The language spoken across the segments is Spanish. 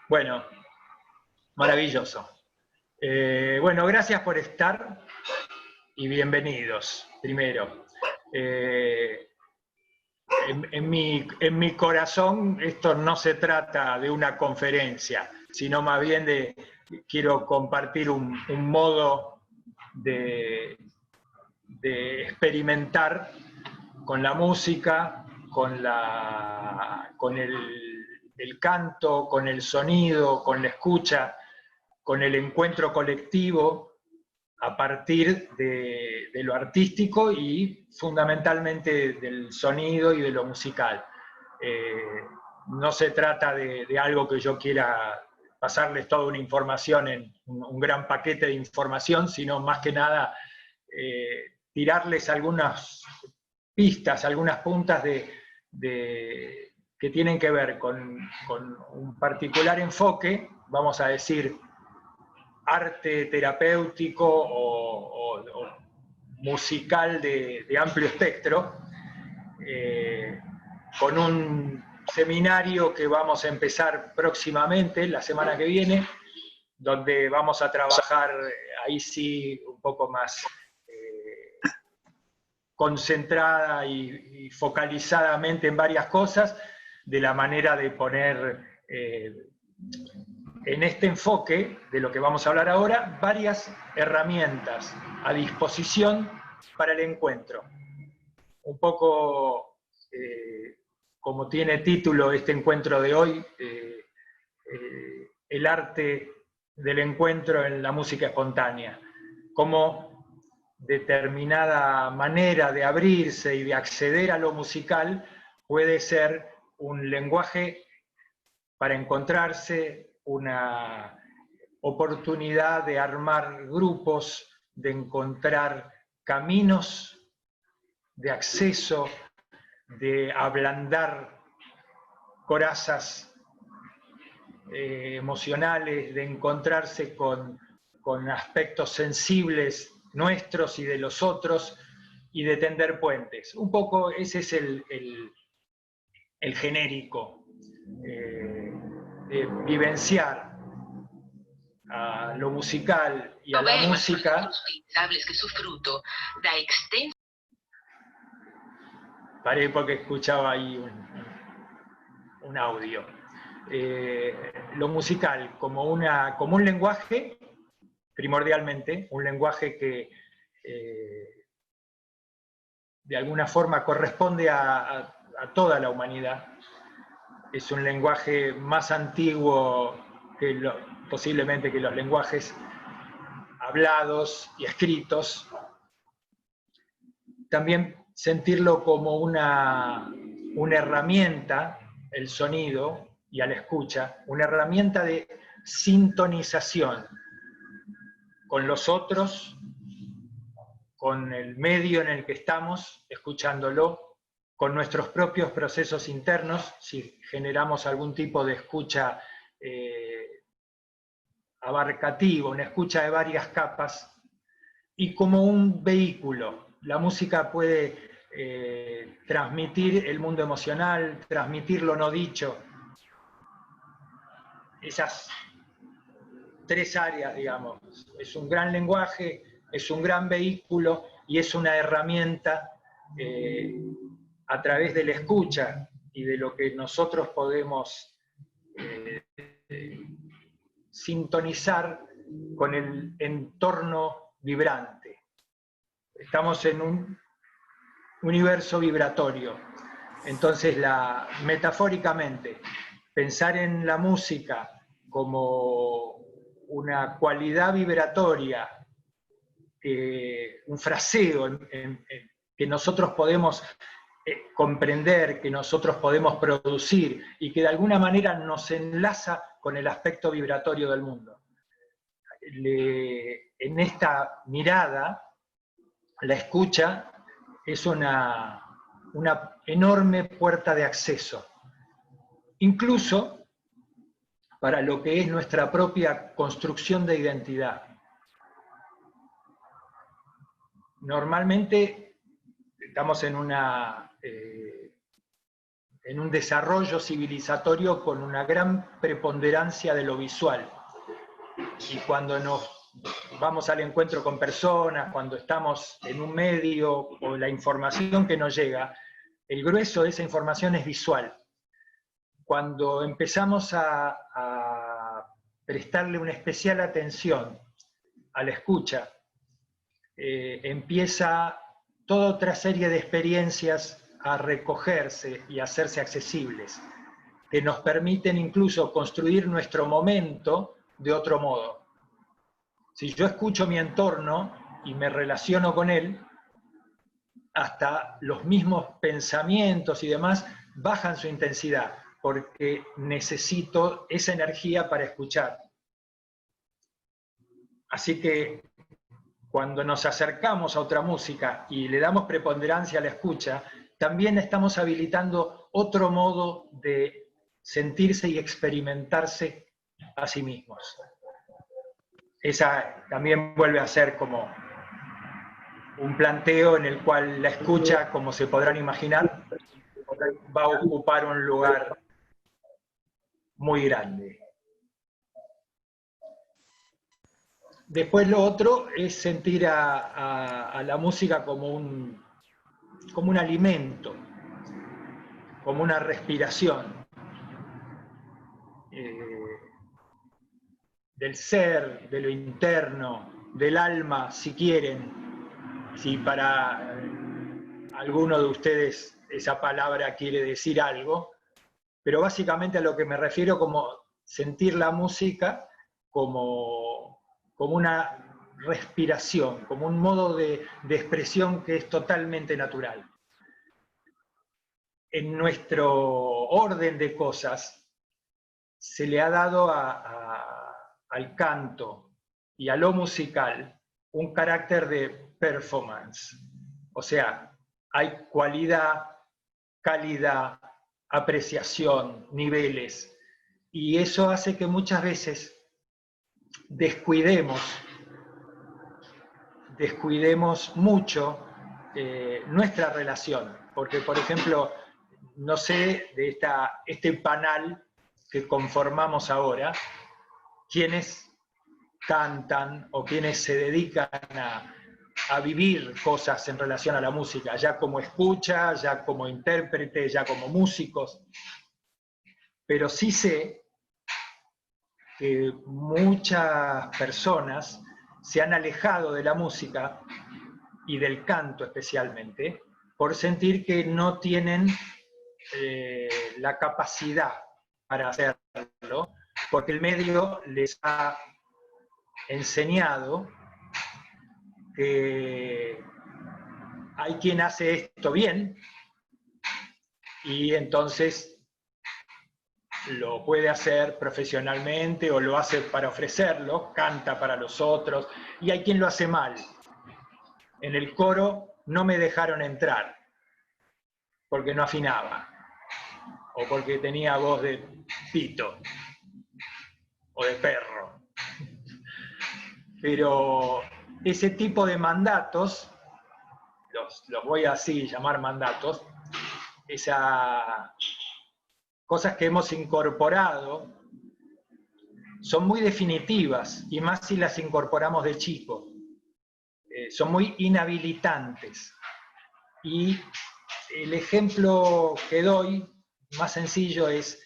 Bueno, maravilloso. Bueno, gracias por estar y bienvenidos, primero. En mi corazón esto no se trata de una conferencia, sino más bien quiero compartir un modo de experimentar con la música, con el canto, con el sonido, con la escucha, con el encuentro colectivo a partir de lo artístico y fundamentalmente del sonido y de lo musical. No se trata de algo que yo quiera pasarles toda una información, un gran paquete de información, sino más que nada tirarles algunas pistas, algunas puntas que tienen que ver con un particular enfoque, vamos a decir, arte terapéutico o musical de amplio espectro, con un seminario que vamos a empezar próximamente, la semana que viene, donde vamos a trabajar ahí sí un poco más concentrada y focalizadamente en varias cosas, de la manera de poner en este enfoque de lo que vamos a hablar ahora, varias herramientas a disposición para el encuentro. Un poco como tiene título este encuentro de hoy, el arte del encuentro en la música espontánea. Cómo determinada manera de abrirse y de acceder a lo musical puede ser un lenguaje para encontrarse, una oportunidad de armar grupos, de encontrar caminos de acceso, de ablandar corazas emocionales, de encontrarse con aspectos sensibles nuestros y de los otros, y de tender puentes. Un poco ese es el genérico, de vivenciar a lo musical y a la música. Que su fruto da extenso. Paré porque escuchaba ahí un audio. Lo musical como un lenguaje, primordialmente, un lenguaje que de alguna forma corresponde a toda la humanidad. Es un lenguaje más antiguo que posiblemente que los lenguajes hablados y escritos. También sentirlo como una herramienta, el sonido y a la escucha, una herramienta de sintonización con los otros, con el medio en el que estamos, escuchándolo, con nuestros propios procesos internos, si generamos algún tipo de escucha abarcativa, una escucha de varias capas, y como un vehículo. La música puede transmitir el mundo emocional, transmitir lo no dicho. Esas tres áreas, digamos. Es un gran lenguaje, es un gran vehículo y es una herramienta a través de la escucha y de lo que nosotros podemos sintonizar con el entorno vibrante. Estamos en un universo vibratorio. Entonces, metafóricamente, pensar en la música como una cualidad vibratoria, un fraseo que nosotros podemos comprender, que nosotros podemos producir y que de alguna manera nos enlaza con el aspecto vibratorio del mundo. En esta mirada, la escucha es una enorme puerta de acceso, incluso para lo que es nuestra propia construcción de identidad. Normalmente estamos en una en un desarrollo civilizatorio con una gran preponderancia de lo visual. Y cuando nos vamos al encuentro con personas, cuando estamos en un medio o la información que nos llega, el grueso de esa información es visual. Cuando empezamos a prestarle una especial atención a la escucha, empieza toda otra serie de experiencias a recogerse y a hacerse accesibles, que nos permiten incluso construir nuestro momento de otro modo. Si yo escucho mi entorno y me relaciono con él, hasta los mismos pensamientos y demás bajan su intensidad, porque necesito esa energía para escuchar. Así que cuando nos acercamos a otra música y le damos preponderancia a la escucha, también estamos habilitando otro modo de sentirse y experimentarse a sí mismos. Esa también vuelve a ser como un planteo en el cual la escucha, como se podrán imaginar, va a ocupar un lugar muy grande. Después lo otro es sentir a la música como un alimento, como una respiración del ser, de lo interno, del alma, si quieren. Si para alguno de ustedes esa palabra quiere decir algo, pero básicamente a lo que me refiero como sentir la música como una respiración, como un modo de expresión que es totalmente natural. En nuestro orden de cosas se le ha dado al canto y a lo musical un carácter de performance. O sea, hay cualidad, calidad, apreciación, niveles, y eso hace que muchas veces descuidemos mucho nuestra relación, porque por ejemplo, no sé de este panel que conformamos ahora, quienes cantan o quienes se dedican a vivir cosas en relación a la música, ya como escucha, ya como intérprete, ya como músicos, pero sí sé que muchas personas se han alejado de la música y del canto especialmente, por sentir que no tienen la capacidad para hacerlo, porque el medio les ha enseñado que hay quien hace esto bien y entonces lo puede hacer profesionalmente o lo hace para ofrecerlo, canta para los otros, y hay quien lo hace mal. En el coro no me dejaron entrar porque no afinaba, o porque tenía voz de pito, o de perro. Pero ese tipo de mandatos, los voy a así llamar mandatos, esas cosas que hemos incorporado, son muy definitivas, y más si las incorporamos de chico. Son muy inhabilitantes. Y el ejemplo que doy, más sencillo, es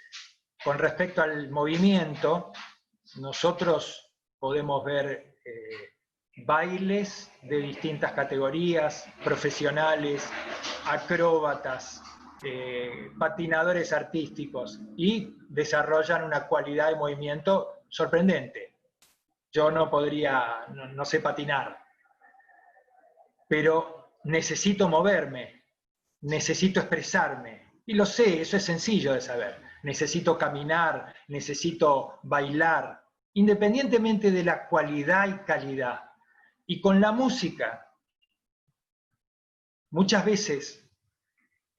con respecto al movimiento. Nosotros podemos ver bailes de distintas categorías, profesionales, acróbatas, patinadores artísticos, y desarrollan una cualidad de movimiento sorprendente. Yo no sé patinar, pero necesito moverme, necesito expresarme, y lo sé, eso es sencillo de saber. Necesito caminar, necesito bailar, independientemente de la cualidad y calidad. Y con la música, muchas veces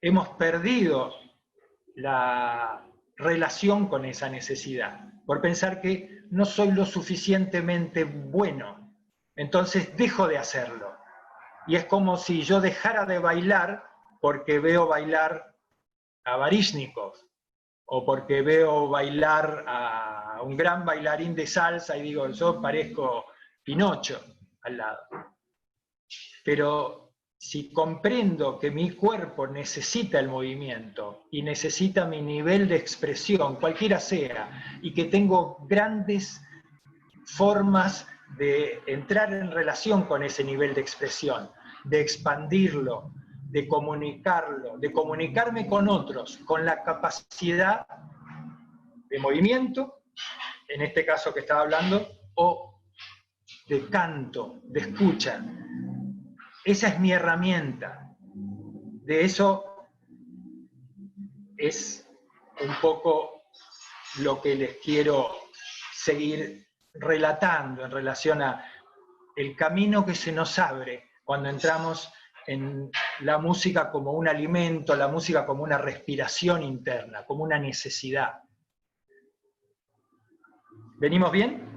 hemos perdido la relación con esa necesidad, por pensar que no soy lo suficientemente bueno, entonces dejo de hacerlo. Y es como si yo dejara de bailar porque veo bailar a Baryshnikov, o porque veo bailar a un gran bailarín de salsa y digo, yo parezco Pinocho al lado. Pero si comprendo que mi cuerpo necesita el movimiento y necesita mi nivel de expresión, cualquiera sea, y que tengo grandes formas de entrar en relación con ese nivel de expresión, de expandirlo, de comunicarlo, de comunicarme con otros, con la capacidad de movimiento, en este caso que estaba hablando, o de canto, de escucha. Esa es mi herramienta. De eso es un poco lo que les quiero seguir relatando en relación a el camino que se nos abre cuando entramos en la música como un alimento, la música como una respiración interna, como una necesidad. ¿Venimos bien?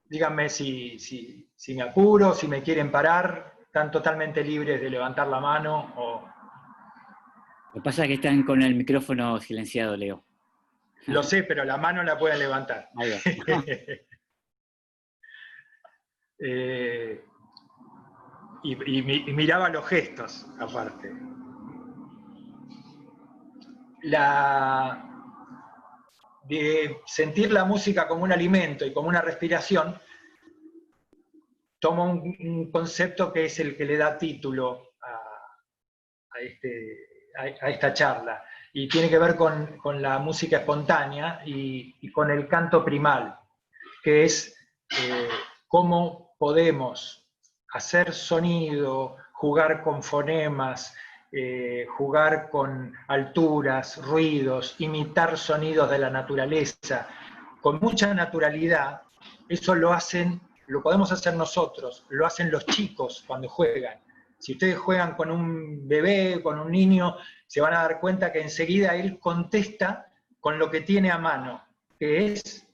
Díganme si me apuro, si me quieren parar, están totalmente libres de levantar la mano o... Lo que pasa es que están con el micrófono silenciado, Leo. Lo sé, pero la mano la pueden levantar. Ahí va. Y miraba los gestos, aparte. De sentir la música como un alimento y como una respiración, tomo un concepto que es el que le da título a esta charla, y tiene que ver con la música espontánea y con el canto primal, que es cómo podemos hacer sonido, jugar con fonemas, jugar con alturas, ruidos, imitar sonidos de la naturaleza, con mucha naturalidad. Eso lo podemos hacer nosotros, lo hacen los chicos cuando juegan. Si ustedes juegan con un bebé, con un niño, se van a dar cuenta que enseguida él contesta con lo que tiene a mano, que es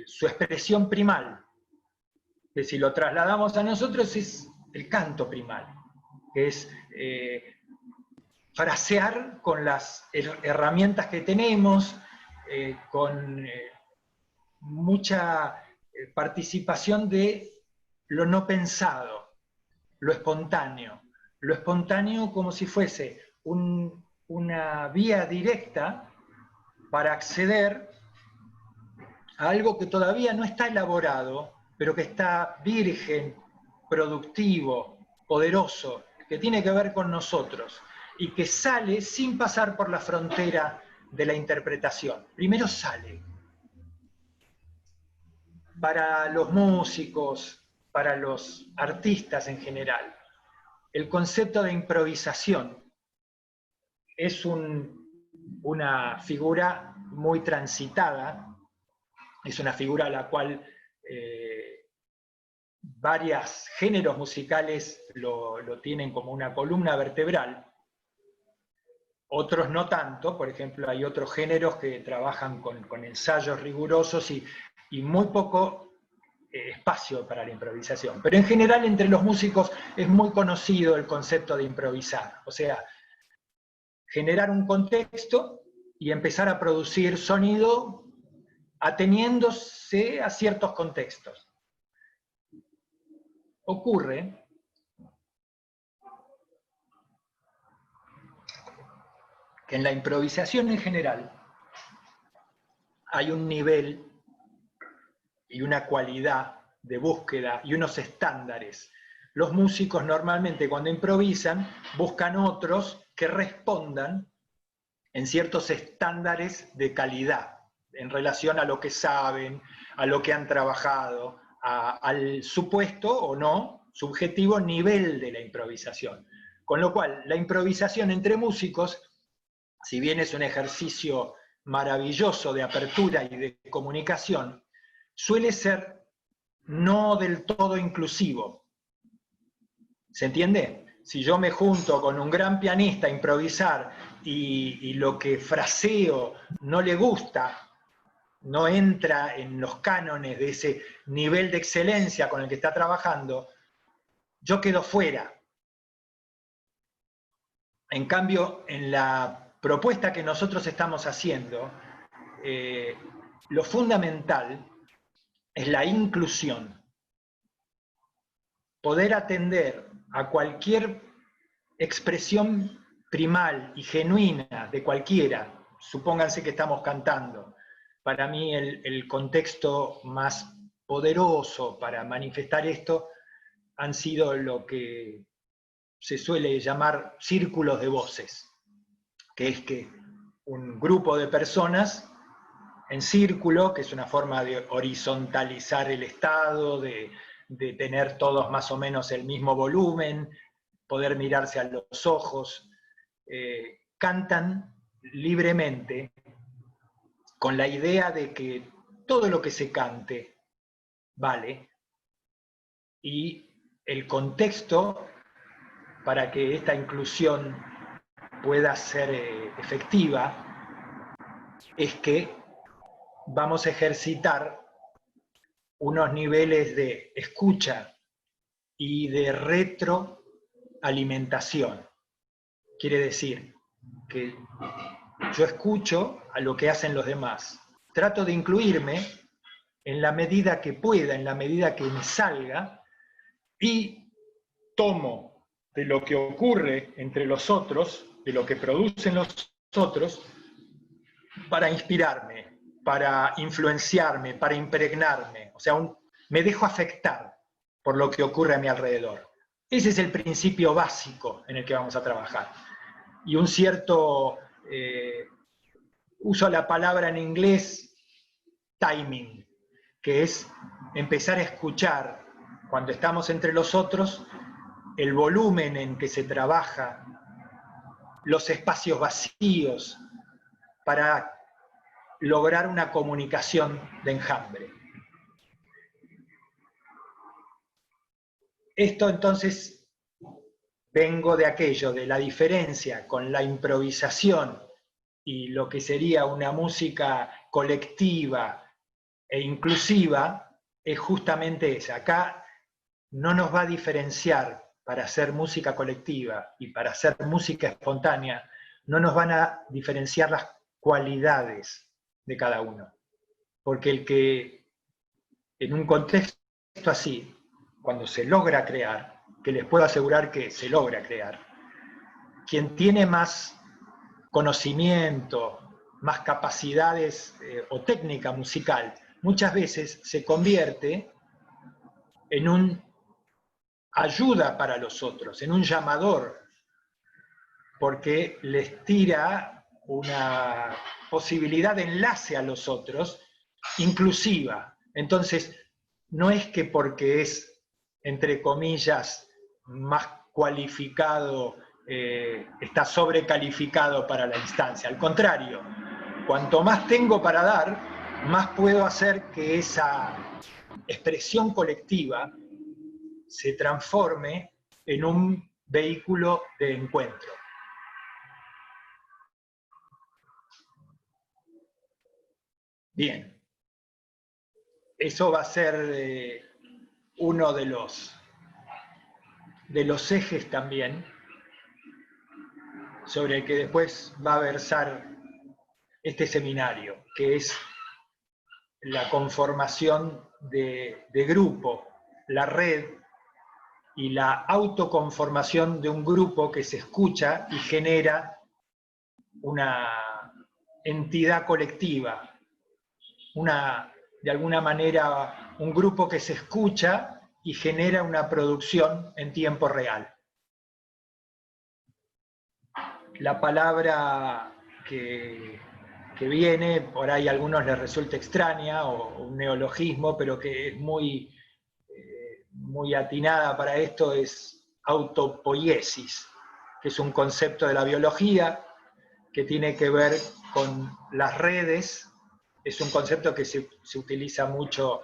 su expresión primal. Que si lo trasladamos a nosotros es el canto primal, que es frasear con las herramientas que tenemos, con mucha participación de lo no pensado, lo espontáneo como si fuese una vía directa para acceder a algo que todavía no está elaborado, pero que está virgen, productivo, poderoso, que tiene que ver con nosotros, y que sale sin pasar por la frontera de la interpretación. Primero sale. Para los músicos, para los artistas en general, el concepto de improvisación es una figura muy transitada, es una figura a la cual varios géneros musicales lo tienen como una columna vertebral, otros no tanto. Por ejemplo, hay otros géneros que trabajan con ensayos rigurosos y muy poco espacio para la improvisación. Pero en general entre los músicos es muy conocido el concepto de improvisar, o sea, generar un contexto y empezar a producir sonido ateniéndose a ciertos contextos. Ocurre que en la improvisación en general hay un nivel y una cualidad de búsqueda y unos estándares. Los músicos normalmente cuando improvisan buscan otros que respondan en ciertos estándares de calidad en relación a lo que saben, a lo que han trabajado, al supuesto o no subjetivo nivel de la improvisación. Con lo cual, la improvisación entre músicos, si bien es un ejercicio maravilloso de apertura y de comunicación, suele ser no del todo inclusivo. ¿Se entiende? Si yo me junto con un gran pianista a improvisar y lo que fraseo no le gusta, no entra en los cánones de ese nivel de excelencia con el que está trabajando, yo quedo fuera. En cambio, en la propuesta que nosotros estamos haciendo, lo fundamental es la inclusión. Poder atender a cualquier expresión primal y genuina de cualquiera. Supónganse que estamos cantando. Para mí el contexto más poderoso para manifestar esto han sido lo que se suele llamar círculos de voces, que es que un grupo de personas en círculo, que es una forma de horizontalizar el estado, de tener todos más o menos el mismo volumen, poder mirarse a los ojos, cantan libremente con la idea de que todo lo que se cante vale, y el contexto para que esta inclusión pueda ser efectiva es que vamos a ejercitar unos niveles de escucha y de retroalimentación. Quiere decir que yo escucho a lo que hacen los demás, trato de incluirme en la medida que pueda, en la medida que me salga, y tomo de lo que ocurre entre los otros, de lo que producen los otros, para inspirarme, para influenciarme, para impregnarme. O sea, me dejo afectar por lo que ocurre a mi alrededor. Ese es el principio básico en el que vamos a trabajar. Y un cierto, uso la palabra en inglés, timing, que es empezar a escuchar cuando estamos entre los otros el volumen en que se trabaja, los espacios vacíos, para lograr una comunicación de enjambre. Esto entonces, vengo de aquello, de la diferencia con la improvisación y lo que sería una música colectiva e inclusiva, es justamente esa. Acá no nos va a diferenciar para hacer música colectiva y para hacer música espontánea, no nos van a diferenciar las cualidades de cada uno. Porque el que en un contexto así, cuando se logra crear, que les puedo asegurar que se logra crear, quien tiene más conocimiento, más capacidades o técnica musical, muchas veces se convierte en un ayuda para los otros, en un llamador, porque les tira una posibilidad de enlace a los otros, inclusiva. Entonces, no es que porque es, entre comillas, más cualificado, está sobrecalificado para la instancia. Al contrario, cuanto más tengo para dar, más puedo hacer que esa expresión colectiva se transforme en un vehículo de encuentro. Bien. Eso va a ser uno de los ejes también sobre el que después va a versar este seminario, que es la conformación de grupo, la red y la autoconformación de un grupo que se escucha y genera una entidad colectiva, de alguna manera un grupo que se escucha y genera una producción en tiempo real. La palabra que viene, por ahí a algunos les resulta extraña, o un neologismo, pero que es muy atinada para esto, es autopoiesis, que es un concepto de la biología que tiene que ver con las redes. Es un concepto que se utiliza mucho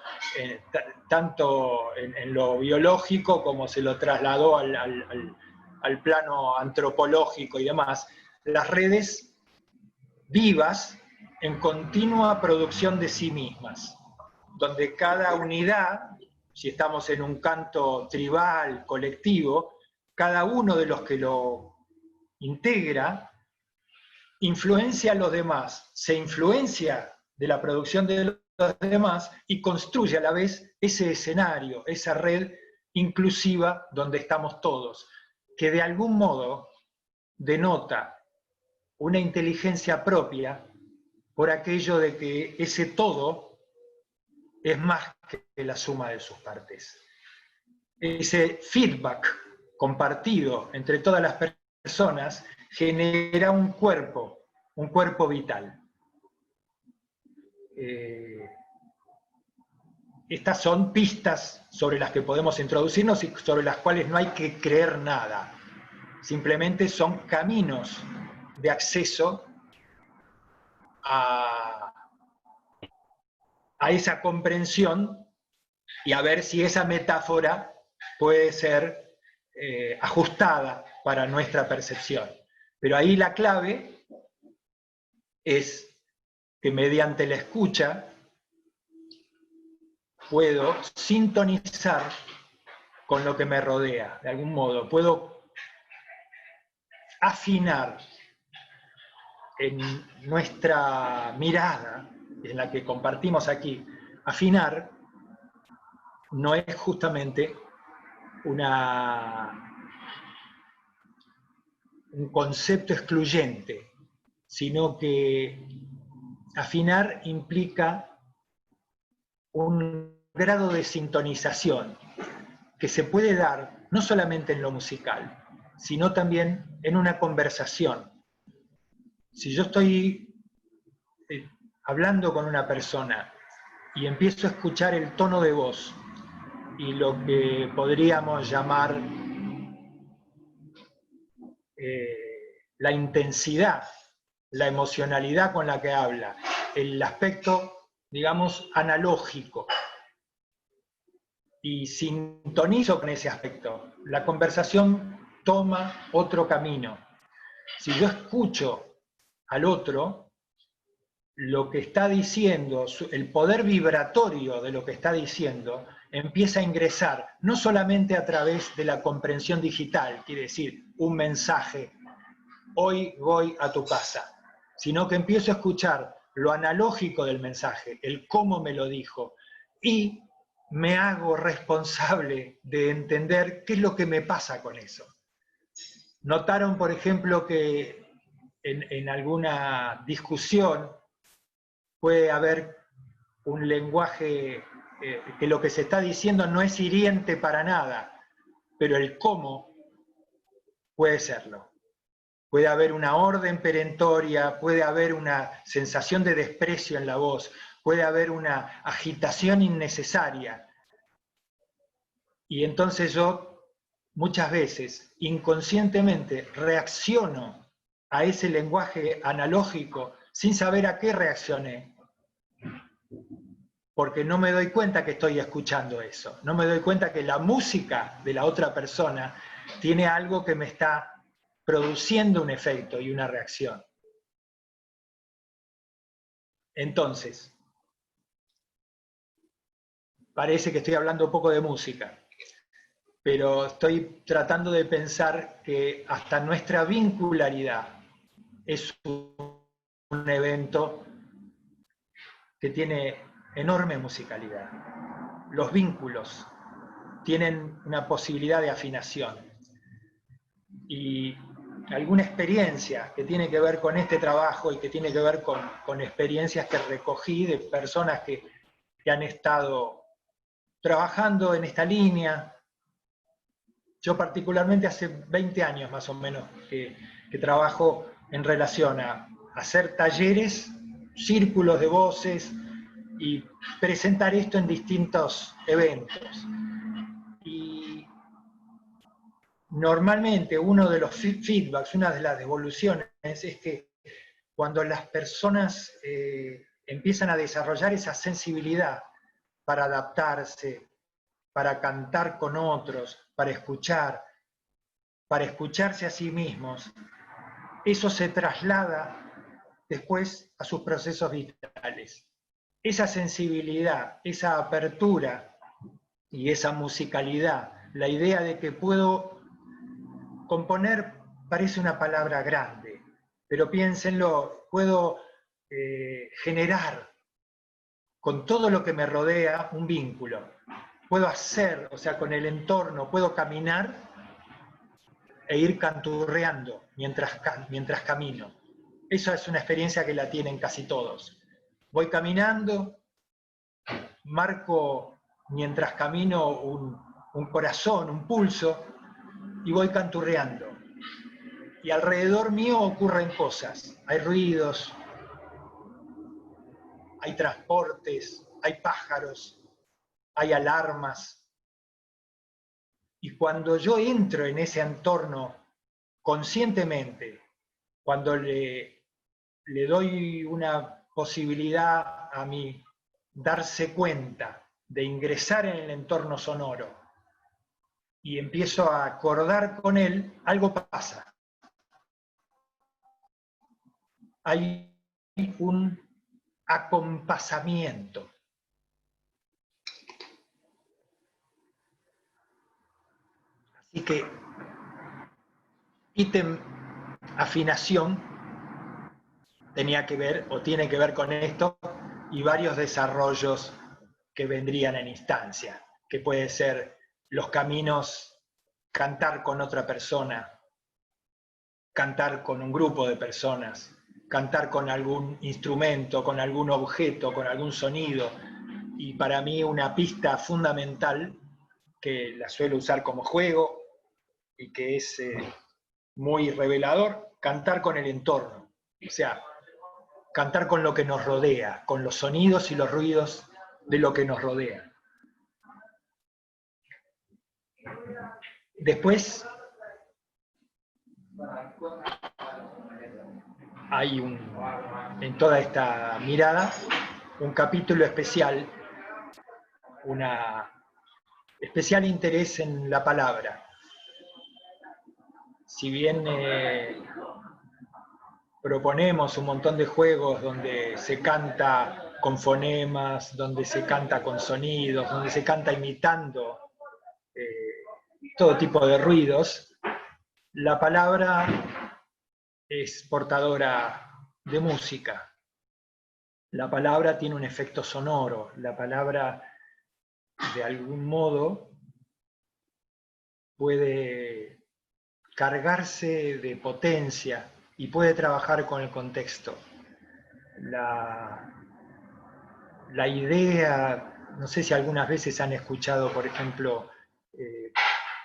tanto en lo biológico como se lo trasladó al plano antropológico y demás. Las redes vivas en continua producción de sí mismas, donde cada unidad, si estamos en un canto tribal, colectivo, cada uno de los que lo integra, influencia a los demás, se influencia de la producción de los demás y construye a la vez ese escenario, esa red inclusiva donde estamos todos, que de algún modo denota una inteligencia propia por aquello de que ese todo es más que la suma de sus partes. Ese feedback compartido entre todas las personas genera un cuerpo vital. Estas son pistas sobre las que podemos introducirnos y sobre las cuales no hay que creer nada. Simplemente son caminos de acceso a esa comprensión y a ver si esa metáfora puede ser ajustada para nuestra percepción. Pero ahí la clave es que mediante la escucha puedo sintonizar con lo que me rodea, de algún modo. Puedo afinar en nuestra mirada, en la que compartimos aquí. Afinar no es justamente un concepto excluyente, sino que afinar implica un grado de sintonización que se puede dar no solamente en lo musical, sino también en una conversación. Si yo estoy hablando con una persona y empiezo a escuchar el tono de voz y lo que podríamos llamar la intensidad, la emocionalidad con la que habla, el aspecto, digamos, analógico, y sintonizo con ese aspecto, la conversación toma otro camino. Si yo escucho al otro, lo que está diciendo, el poder vibratorio de lo que está diciendo, empieza a ingresar, no solamente a través de la comprensión digital, quiere decir, un mensaje, hoy voy a tu casa, sino que empiezo a escuchar lo analógico del mensaje, el cómo me lo dijo, y me hago responsable de entender qué es lo que me pasa con eso. Notaron, por ejemplo, que en alguna discusión puede haber un lenguaje que lo que se está diciendo no es hiriente para nada, pero el cómo puede serlo. Puede haber una orden perentoria, puede haber una sensación de desprecio en la voz, puede haber una agitación innecesaria. Y entonces yo, muchas veces, inconscientemente, reacciono a ese lenguaje analógico sin saber a qué reaccioné. Porque no me doy cuenta que estoy escuchando eso. No me doy cuenta que la música de la otra persona tiene algo que me está produciendo un efecto y una reacción. Entonces, parece que estoy hablando un poco de música, pero estoy tratando de pensar que hasta nuestra vincularidad es un evento que tiene enorme musicalidad. Los vínculos tienen una posibilidad de afinación. Y alguna experiencia que tiene que ver con este trabajo y que tiene que ver con experiencias que recogí de personas que han estado trabajando en esta línea. Yo particularmente hace 20 años más o menos que trabajo en relación a hacer talleres, círculos de voces y presentar esto en distintos eventos. Y normalmente uno de los feedbacks, una de las devoluciones es que cuando las personas empiezan a desarrollar esa sensibilidad para adaptarse, para cantar con otros, para escucharse a sí mismos, eso se traslada después a sus procesos vitales. Esa sensibilidad, esa apertura y esa musicalidad, la idea de que puedo componer parece una palabra grande, pero piénsenlo, puedo generar con todo lo que me rodea un vínculo. Puedo hacer, o sea, con el entorno, puedo caminar e ir canturreando mientras camino. Esa es una experiencia que la tienen casi todos. Voy caminando, marco mientras camino un corazón, un pulso, y voy canturreando. Y alrededor mío ocurren cosas. Hay ruidos, hay transportes, hay pájaros, hay alarmas. Y cuando yo entro en ese entorno conscientemente, cuando le doy una posibilidad a mí darse cuenta de ingresar en el entorno sonoro y empiezo a acordar con él, algo pasa. Hay un acompasamiento. Así que ítem afinación tenía que ver o tiene que ver con esto y varios desarrollos que vendrían en instancia, que puede ser los caminos, cantar con otra persona, cantar con un grupo de personas, cantar con algún instrumento, con algún objeto, con algún sonido. Y para mí una pista fundamental, que la suelo usar como juego y que es muy revelador, cantar con el entorno. O sea, cantar con lo que nos rodea, con los sonidos y los ruidos de lo que nos rodea. Después hay en toda esta mirada un capítulo especial, una especial interés en la palabra. Si bien proponemos un montón de juegos donde se canta con fonemas, donde se canta con sonidos, donde se canta imitando todo tipo de ruidos, la palabra es portadora de música. La palabra tiene un efecto sonoro. La palabra, de algún modo, puede cargarse de potencia y puede trabajar con el contexto. La idea, no sé si algunas veces han escuchado, por ejemplo,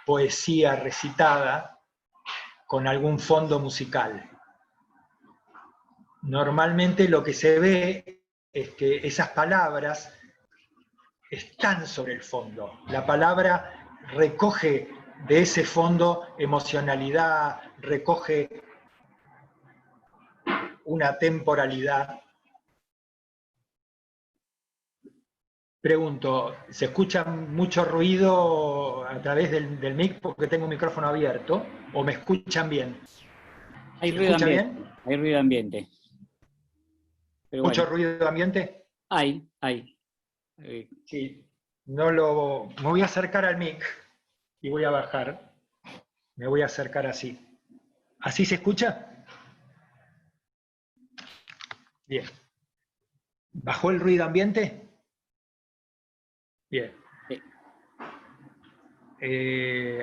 poesía recitada con algún fondo musical. Normalmente lo que se ve es que esas palabras están sobre el fondo. La palabra recoge de ese fondo emocionalidad, recoge una temporalidad. Pregunto, ¿se escucha mucho ruido a través del mic porque tengo un micrófono abierto? ¿O me escuchan bien? Hay ¿Se ruido escucha ambiente. bien? Hay ruido ambiente. Pero ¿Mucho bueno, ruido de ambiente? hay. Sí. Me voy a acercar al mic y voy a bajar. Me voy a acercar así. ¿Así se escucha? Bien. ¿Bajó el ruido ambiente? Bien.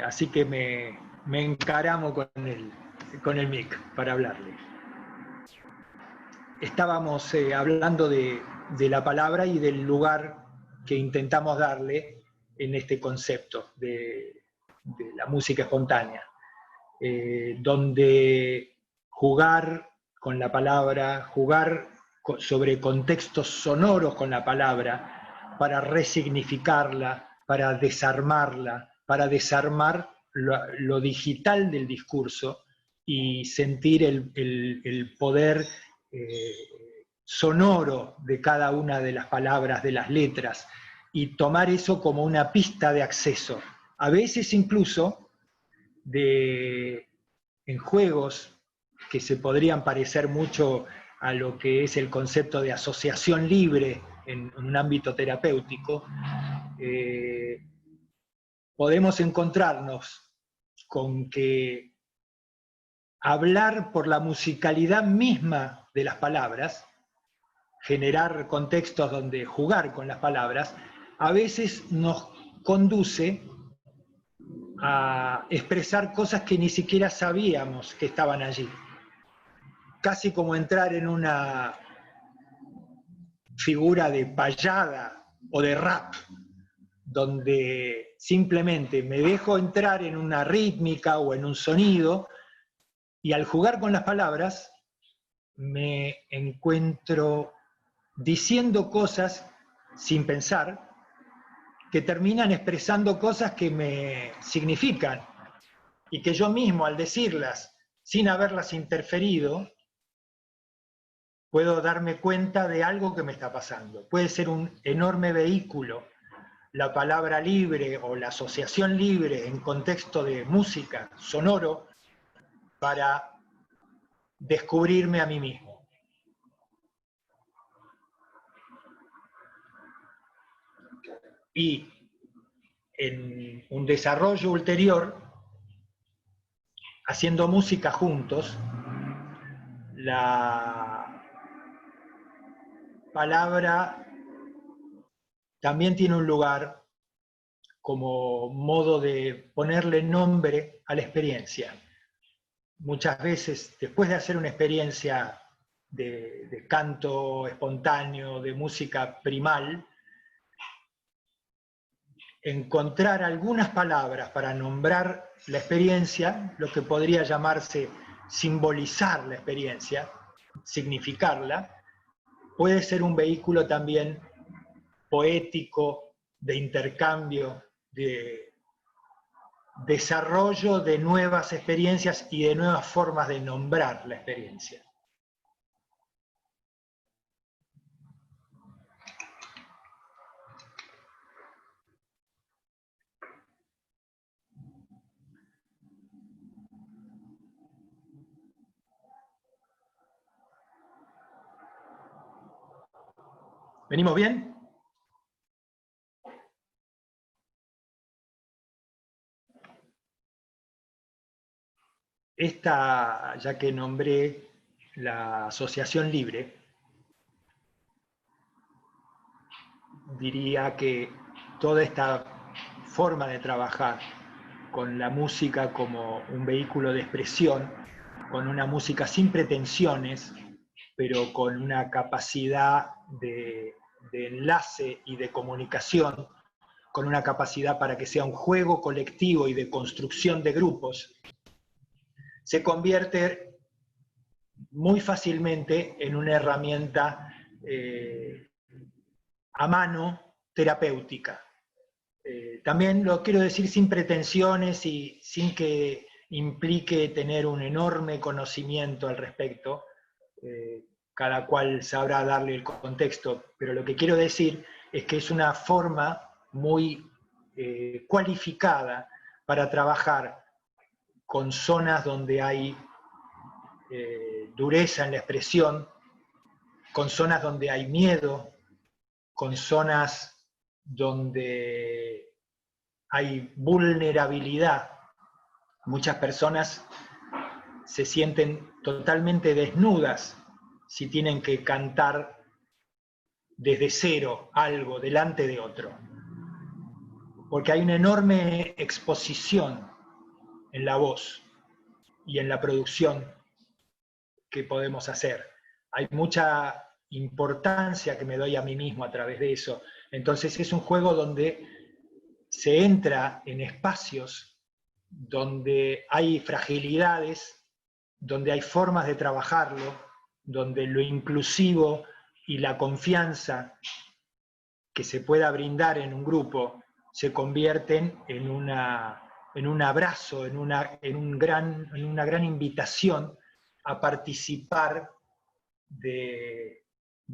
Así que me encaramo con el mic para hablarle. Estábamos hablando de la palabra y del lugar que intentamos darle en este concepto de la música espontánea, donde jugar con la palabra, jugar sobre contextos sonoros con la palabra, para resignificarla, para desarmarla, para desarmar lo digital del discurso y sentir el poder sonoro de cada una de las palabras, de las letras, y tomar eso como una pista de acceso. A veces incluso en juegos que se podrían parecer mucho a lo que es el concepto de asociación libre en un ámbito terapéutico, podemos encontrarnos con que hablar por la musicalidad misma de las palabras, generar contextos donde jugar con las palabras, a veces nos conduce a expresar cosas que ni siquiera sabíamos que estaban allí. Casi como entrar en una figura de payada o de rap, donde simplemente me dejo entrar en una rítmica o en un sonido, y al jugar con las palabras me encuentro diciendo cosas sin pensar, que terminan expresando cosas que me significan, y que yo mismo al decirlas, sin haberlas interferido, puedo darme cuenta de algo que me está pasando. Puede ser un enorme vehículo, la palabra libre o la asociación libre en contexto de música, sonoro, para descubrirme a mí mismo. Y en un desarrollo ulterior, haciendo música juntos, la palabra también tiene un lugar como modo de ponerle nombre a la experiencia. Muchas veces, después de hacer una experiencia de canto espontáneo, de música primal, encontrar algunas palabras para nombrar la experiencia, lo que podría llamarse simbolizar la experiencia, significarla, puede ser un vehículo también poético, de intercambio, de desarrollo de nuevas experiencias y de nuevas formas de nombrar la experiencia. ¿Venimos bien? Esta, ya que nombré la asociación libre, diría que toda esta forma de trabajar con la música como un vehículo de expresión, con una música sin pretensiones, pero con una capacidad de enlace y de comunicación, con una capacidad para que sea un juego colectivo y de construcción de grupos, se convierte muy fácilmente en una herramienta a mano terapéutica. También lo quiero decir sin pretensiones y sin que implique tener un enorme conocimiento al respecto. Cada cual sabrá darle el contexto, pero lo que quiero decir es que es una forma muy cualificada para trabajar con zonas donde hay dureza en la expresión, con zonas donde hay miedo, con zonas donde hay vulnerabilidad. Muchas personas se sienten totalmente desnudas si tienen que cantar desde cero algo delante de otro, porque hay una enorme exposición en la voz y en la producción que podemos hacer. Hay mucha importancia que me doy a mí mismo a través de eso. Entonces es un juego donde se entra en espacios donde hay fragilidades, donde hay formas de trabajarlo, donde lo inclusivo y la confianza que se pueda brindar en un grupo se convierten en un abrazo, en una gran invitación a participar de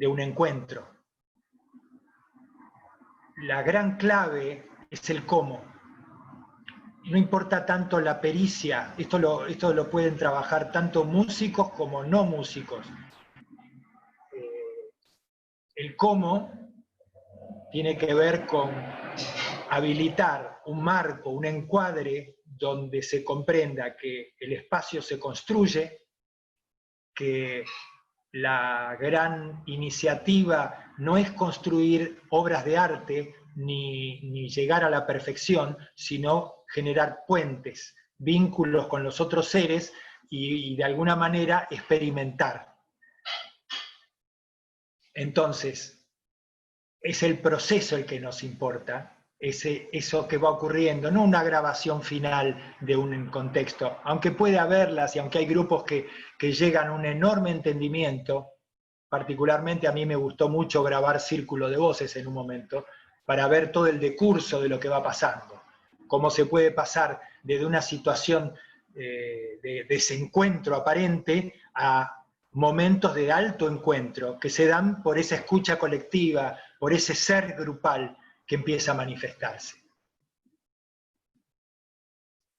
un encuentro. La gran clave es el cómo. No importa tanto la pericia, esto lo pueden trabajar tanto músicos como no músicos. El cómo tiene que ver con habilitar un marco, un encuadre donde se comprenda que el espacio se construye, que la gran iniciativa no es construir obras de arte ni llegar a la perfección, sino generar puentes, vínculos con los otros seres y de alguna manera experimentar. Entonces, es el proceso el que nos importa, eso que va ocurriendo, no una grabación final de un contexto, aunque puede haberlas y aunque hay grupos que llegan a un enorme entendimiento. Particularmente a mí me gustó mucho grabar Círculo de Voces en un momento, para ver todo el decurso de lo que va pasando, cómo se puede pasar desde una situación de desencuentro aparente a momentos de alto encuentro, que se dan por esa escucha colectiva, por ese ser grupal que empieza a manifestarse.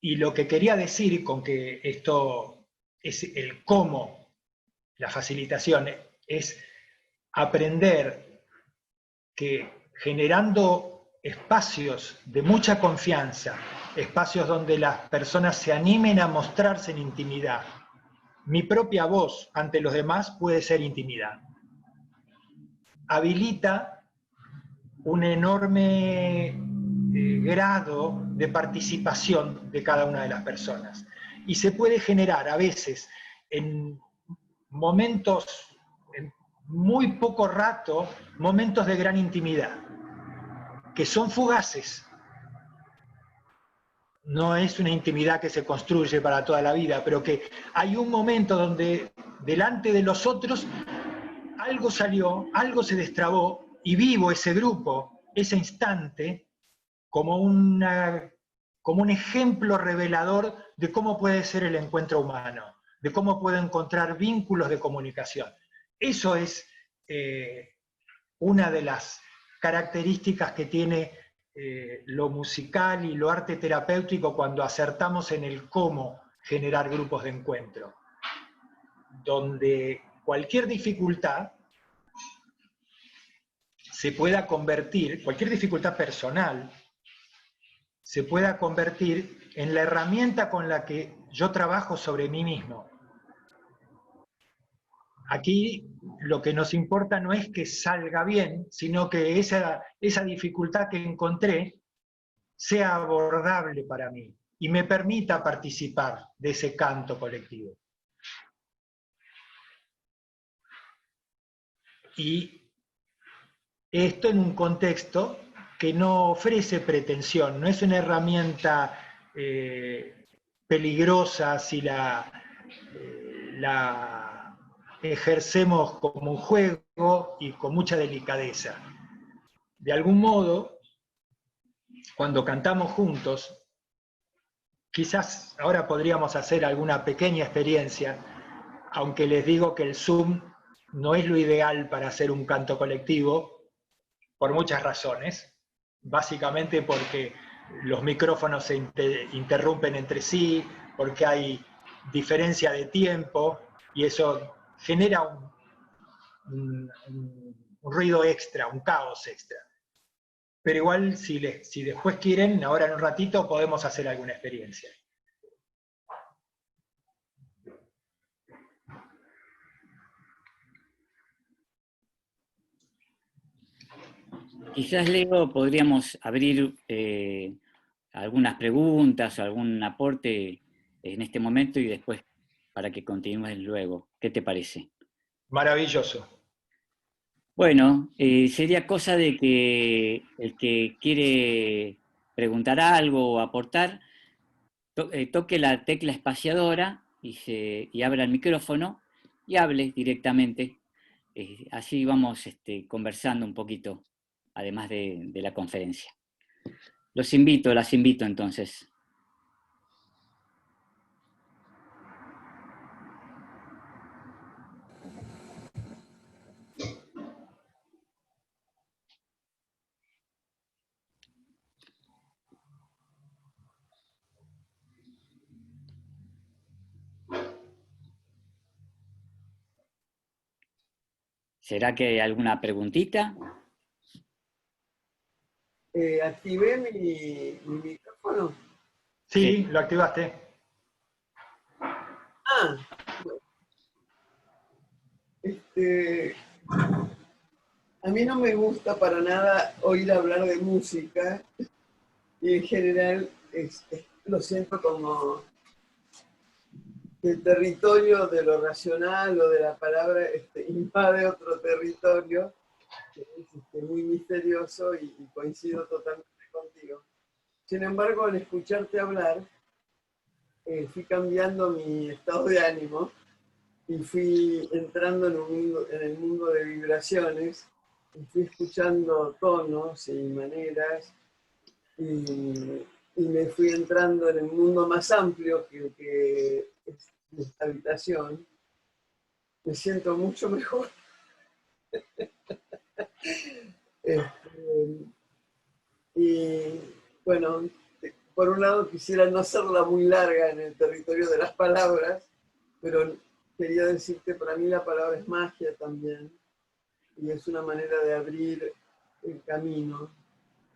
Y lo que quería decir con que esto es el cómo, la facilitación, es aprender que generando espacios de mucha confianza, espacios donde las personas se animen a mostrarse en intimidad, mi propia voz ante los demás puede ser intimidad. Habilita un enorme grado de participación de cada una de las personas. Y se puede generar a veces en momentos, en muy poco rato, momentos de gran intimidad, que son fugaces. No es una intimidad que se construye para toda la vida, pero que hay un momento donde delante de los otros algo salió, algo se destrabó, y vivo ese grupo, ese instante, como un ejemplo revelador de cómo puede ser el encuentro humano, de cómo puedo encontrar vínculos de comunicación. Eso es una de las características que tiene lo musical y lo arte terapéutico cuando acertamos en el cómo generar grupos de encuentro, donde cualquier dificultad se pueda convertir, cualquier dificultad personal, se pueda convertir en la herramienta con la que yo trabajo sobre mí mismo. Aquí lo que nos importa no es que salga bien, sino que esa dificultad que encontré sea abordable para mí y me permita participar de ese canto colectivo. Y esto en un contexto que no ofrece pretensión, no es una herramienta peligrosa si la ejercemos como un juego y con mucha delicadeza. De algún modo, cuando cantamos juntos, quizás ahora podríamos hacer alguna pequeña experiencia, aunque les digo que el Zoom no es lo ideal para hacer un canto colectivo, por muchas razones. Básicamente porque los micrófonos se interrumpen entre sí, porque hay diferencia de tiempo, y eso genera un ruido extra, un caos extra. Pero igual, si después quieren, ahora en un ratito podemos hacer alguna experiencia. Quizás, Leo, podríamos abrir algunas preguntas, algún aporte en este momento y después para que continúes luego. ¿Qué te parece? Maravilloso. Bueno, sería cosa de que el que quiere preguntar algo o aportar, toque la tecla espaciadora y abra el micrófono y hable directamente. Así vamos conversando un poquito, además de la conferencia. Las invito entonces. ¿Será que hay alguna preguntita? Activé mi micrófono. Sí, lo activaste. Ah, bueno. A mí no me gusta para nada oír hablar de música y en general lo siento como que el territorio de lo racional o de la palabra invade otro territorio que es muy misterioso y coincido totalmente contigo. Sin embargo, al escucharte hablar, fui cambiando mi estado de ánimo y fui entrando en el mundo de vibraciones y fui escuchando tonos y maneras y me fui entrando en el mundo más amplio que es esta habitación. Me siento mucho mejor. Y bueno, por un lado quisiera no hacerla muy larga en el territorio de las palabras, pero quería decir que para mí la palabra es magia también, y es una manera de abrir el camino.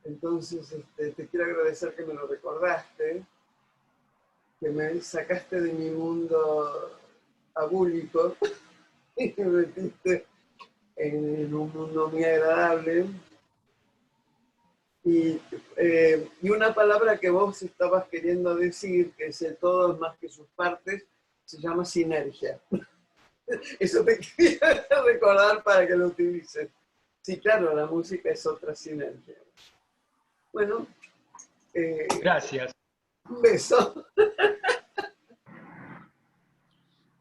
Entonces, te quiero agradecer que me lo recordaste, que me sacaste de mi mundo abúlico y me metiste en un mundo muy agradable. Y una palabra que vos estabas queriendo decir, que es el todo más que sus partes, se llama sinergia. Eso te quería recordar para que lo utilices. Sí, claro, la música es otra sinergia. Bueno, Gracias. un beso.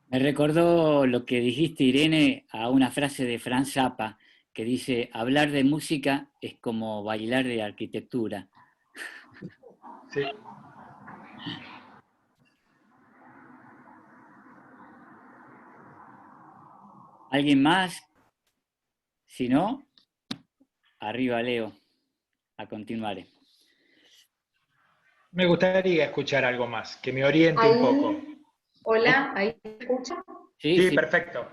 Me recordó lo que dijiste, Irene, a una frase de Franz Zappa, que dice, hablar de música es como bailar de arquitectura. Sí. ¿Alguien más? Si no, arriba Leo, a continuar. Me gustaría escuchar algo más, que me oriente un poco. Ahí, hola, ¿ahí te escucho? Sí, Sí, sí. perfecto.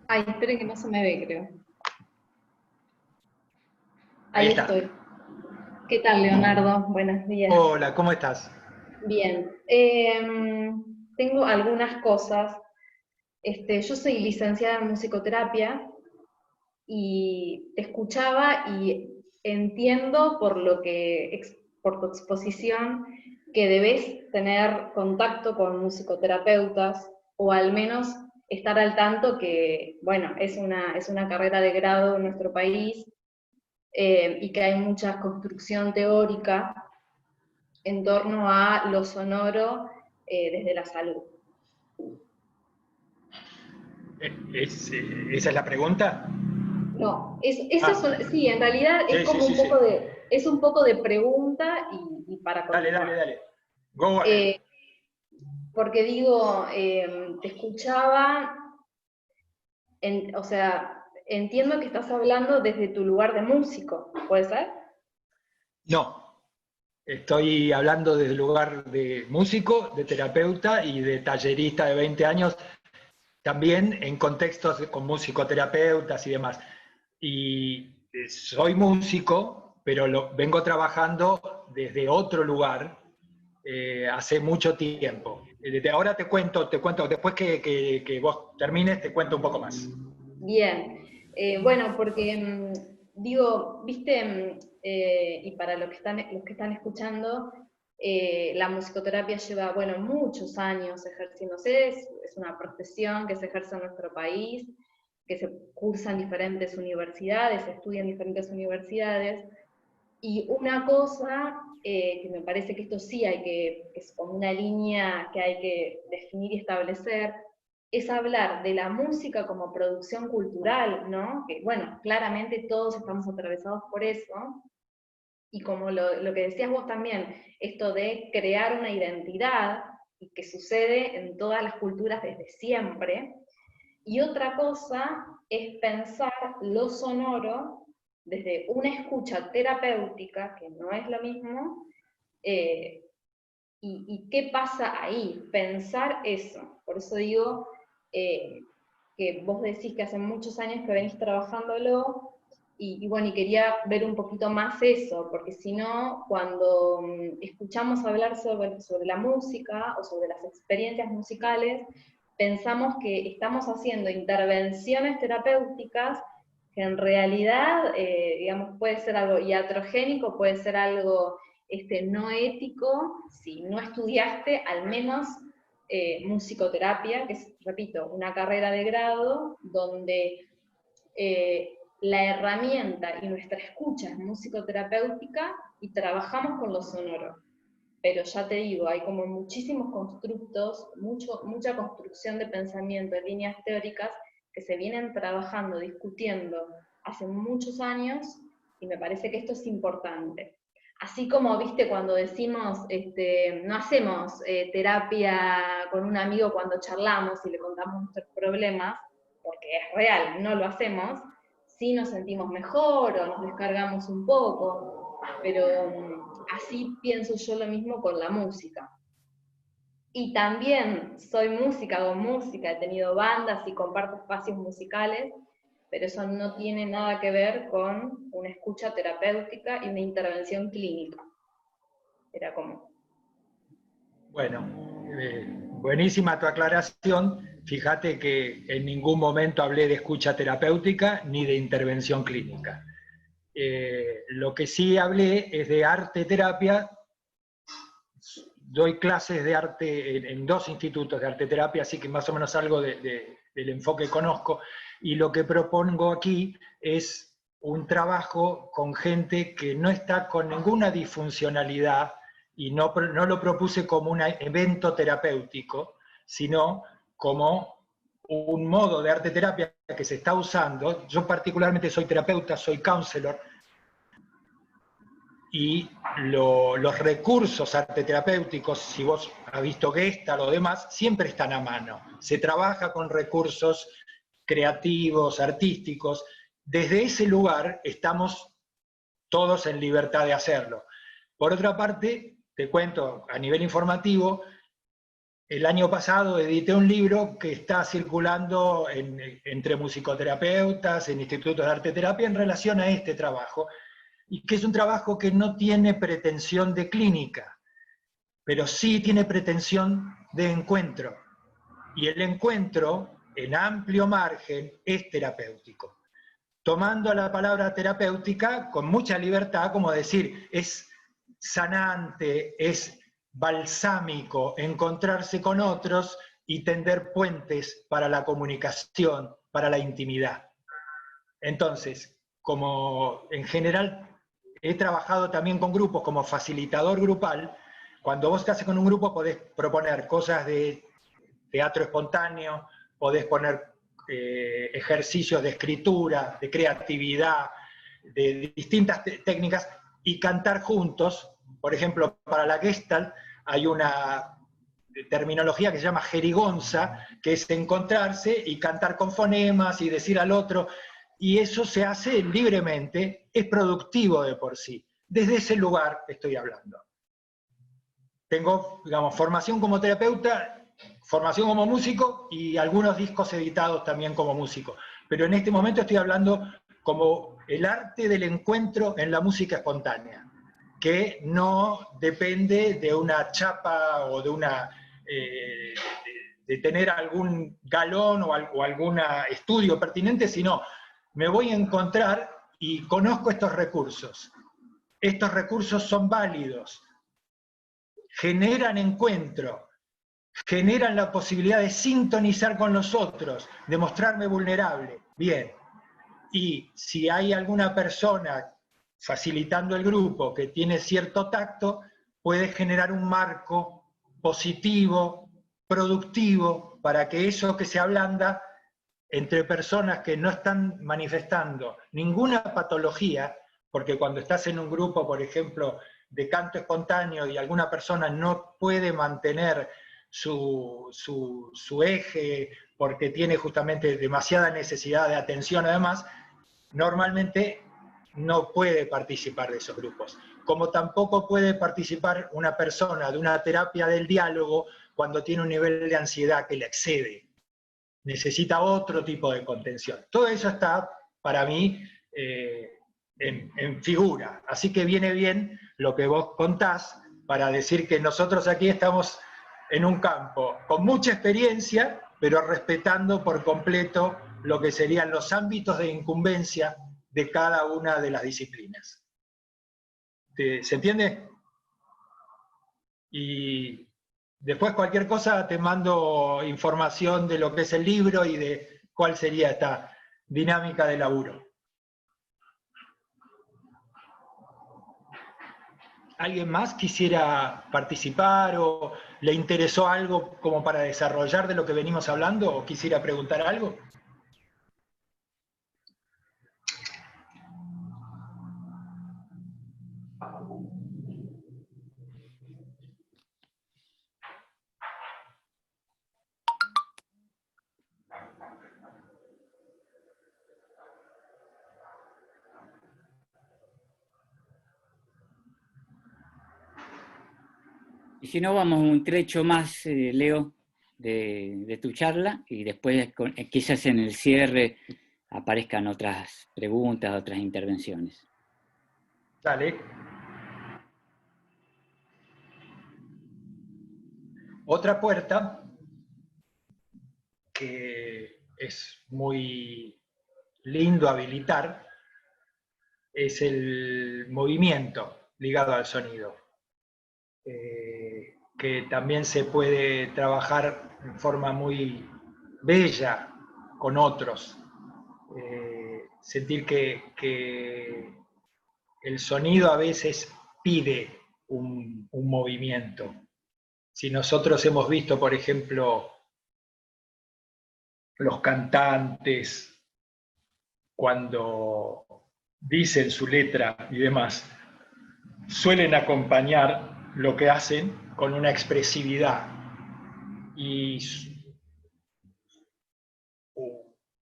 Ay, espere que no se me ve, creo. Ahí Ahí está. estoy. ¿Qué tal, Leonardo? Buenos días. Hola, ¿cómo estás? Bien. Tengo algunas cosas. Yo soy licenciada en musicoterapia y te escuchaba y entiendo por tu exposición que debes tener contacto con musicoterapeutas o al menos estar al tanto que, bueno, es una carrera de grado en nuestro país y que hay mucha construcción teórica en torno a lo sonoro desde la salud. ¿Esa es la pregunta? No, sí, en Ah, realidad es sí, sí, como sí, sí. es un poco de pregunta y para Dale, dale, continuar. dale. Go ahead. Porque digo, te escuchaba, o sea, entiendo que estás hablando desde tu lugar de músico, ¿puede ser? No, estoy hablando desde el lugar de músico, de terapeuta y de tallerista de 20 años, también en contextos con musicoterapeutas y demás. Y soy músico, pero vengo trabajando desde otro lugar hace mucho tiempo. Desde ahora te cuento, después que vos termines, te cuento un poco más. Bien. Bueno, porque digo, viste, y para los que están escuchando, la musicoterapia lleva, bueno, muchos años ejerciéndose, es una profesión que se ejerce en nuestro país, que se cursa en diferentes universidades, se estudia en diferentes universidades, y una cosa que me parece que esto sí es como una línea que hay que definir y establecer, es hablar de la música como producción cultural, ¿no? Que bueno, claramente todos estamos atravesados por eso, y como lo que decías vos también, esto de crear una identidad, y que sucede en todas las culturas desde siempre, y otra cosa es pensar lo sonoro desde una escucha terapéutica, que no es lo mismo, y qué pasa ahí, pensar eso. Por eso digo que vos decís que hace muchos años que venís trabajándolo, Y bueno, y quería ver un poquito más eso, porque si no, cuando escuchamos hablar sobre la música o sobre las experiencias musicales, pensamos que estamos haciendo intervenciones terapéuticas que en realidad, digamos, puede ser algo iatrogénico, puede ser algo no ético, si no estudiaste al menos musicoterapia, que es, repito, una carrera de grado donde la herramienta y nuestra escucha es musicoterapéutica y trabajamos con lo sonoro. Pero ya te digo, hay como muchísimos constructos, mucha construcción de pensamiento, líneas teóricas que se vienen trabajando, discutiendo hace muchos años, y me parece que esto es importante. Así como, viste, cuando decimos, no hacemos terapia con un amigo cuando charlamos y le contamos nuestros problemas, porque es real, no lo hacemos, sí nos sentimos mejor o nos descargamos un poco, pero así pienso yo lo mismo con la música. Y también soy música, hago música, he tenido bandas y comparto espacios musicales, pero eso no tiene nada que ver con una escucha terapéutica y una intervención clínica. Era como... Bueno, buenísima tu aclaración. Fíjate que en ningún momento hablé de escucha terapéutica ni de intervención clínica. Lo que sí hablé es de arte terapia. Doy clases de arte en 2 institutos de arte terapia, así que más o menos algo del enfoque que conozco, y lo que propongo aquí es un trabajo con gente que no está con ninguna disfuncionalidad, y no lo propuse como un evento terapéutico, sino como un modo de arte terapia que se está usando. Yo particularmente soy terapeuta, soy counselor, y los recursos arteterapéuticos, si vos has visto Gestalt o demás, siempre están a mano. Se trabaja con recursos creativos, artísticos. Desde ese lugar estamos todos en libertad de hacerlo. Por otra parte, te cuento a nivel informativo, el año pasado edité un libro que está circulando entre musicoterapeutas, en institutos de arte terapia, en relación a este trabajo, y que es un trabajo que no tiene pretensión de clínica, pero sí tiene pretensión de encuentro. Y el encuentro, en amplio margen, es terapéutico. Tomando la palabra terapéutica con mucha libertad, como decir, es sanante, es balsámico encontrarse con otros y tender puentes para la comunicación, para la intimidad. Entonces, como en general he trabajado también con grupos como facilitador grupal, cuando vos estás con un grupo podés proponer cosas de teatro espontáneo, podés poner ejercicios de escritura, de creatividad, de distintas técnicas, y cantar juntos. Por ejemplo, para la Gestalt hay una terminología que se llama jerigonza, que es encontrarse y cantar con fonemas y decir al otro, y eso se hace libremente, es productivo de por sí. Desde ese lugar estoy hablando. Tengo, digamos, formación como terapeuta, formación como músico y algunos discos editados también como músico. Pero en este momento estoy hablando como el arte del encuentro en la música espontánea, que no depende de una chapa o de una... de tener algún galón o algún estudio pertinente, sino me voy a encontrar y conozco estos recursos. Estos recursos son válidos, generan encuentro, generan la posibilidad de sintonizar con los otros, de mostrarme vulnerable. Bien, y si hay alguna persona facilitando el grupo que tiene cierto tacto, puede generar un marco positivo, productivo, para que eso que se ablanda entre personas que no están manifestando ninguna patología, porque cuando estás en un grupo, por ejemplo, de canto espontáneo y alguna persona no puede mantener su eje porque tiene justamente demasiada necesidad de atención además, normalmente no puede participar de esos grupos. Como tampoco puede participar una persona de una terapia del diálogo cuando tiene un nivel de ansiedad que le excede. Necesita otro tipo de contención. Todo eso está, para mí, en figura. Así que viene bien lo que vos contás para decir que nosotros aquí estamos en un campo con mucha experiencia, pero respetando por completo lo que serían los ámbitos de incumbencia de cada una de las disciplinas. ¿Se entiende? Y después cualquier cosa te mando información de lo que es el libro y de cuál sería esta dinámica de laburo. ¿Alguien más quisiera participar o le interesó algo como para desarrollar de lo que venimos hablando o quisiera preguntar algo? Y si no, vamos un trecho más, Leo, de tu charla, y después quizás en el cierre aparezcan otras preguntas, otras intervenciones. Dale. Otra puerta que es muy lindo habilitar es el movimiento ligado al sonido, que también se puede trabajar en forma muy bella con otros. Sentir que el sonido a veces pide un movimiento. Si nosotros hemos visto, por ejemplo, los cantantes, cuando dicen su letra y demás, suelen acompañar lo que hacen con una expresividad. Y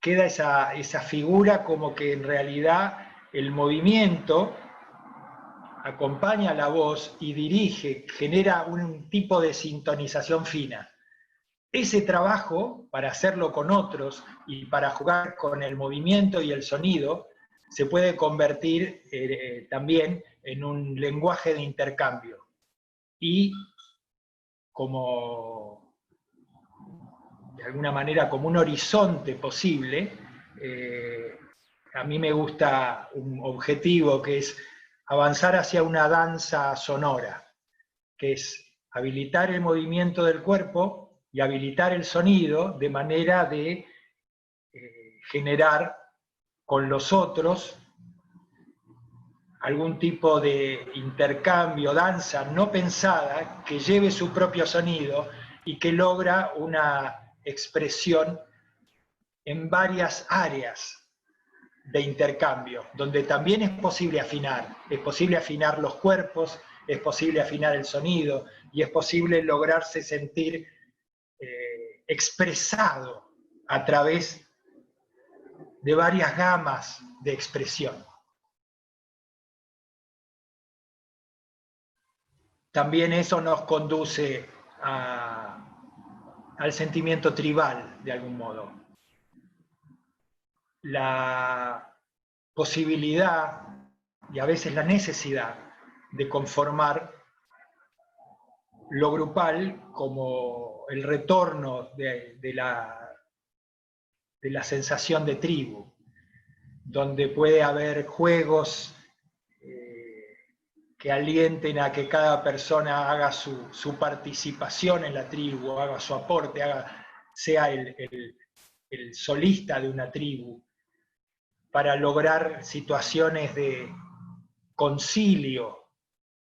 queda esa figura como que en realidad el movimiento acompaña la voz y dirige, genera un tipo de sintonización fina. Ese trabajo, para hacerlo con otros y para jugar con el movimiento y el sonido, se puede convertir también en un lenguaje de intercambio. Y como, de alguna manera, como un horizonte posible, a mí me gusta un objetivo que es avanzar hacia una danza sonora, que es habilitar el movimiento del cuerpo y habilitar el sonido de manera de generar con los otros algún tipo de intercambio, danza no pensada, que lleve su propio sonido y que logra una expresión en varias áreas de intercambio, donde también es posible afinar los cuerpos, es posible afinar el sonido y es posible lograrse sentir expresado a través de varias gamas de expresión. También eso nos conduce al sentimiento tribal, de algún modo. La posibilidad y a veces la necesidad de conformar lo grupal como el retorno de la sensación de tribu, donde puede haber juegos que alienten a que cada persona haga su participación en la tribu, haga su aporte, sea el solista de una tribu, para lograr situaciones de concilio,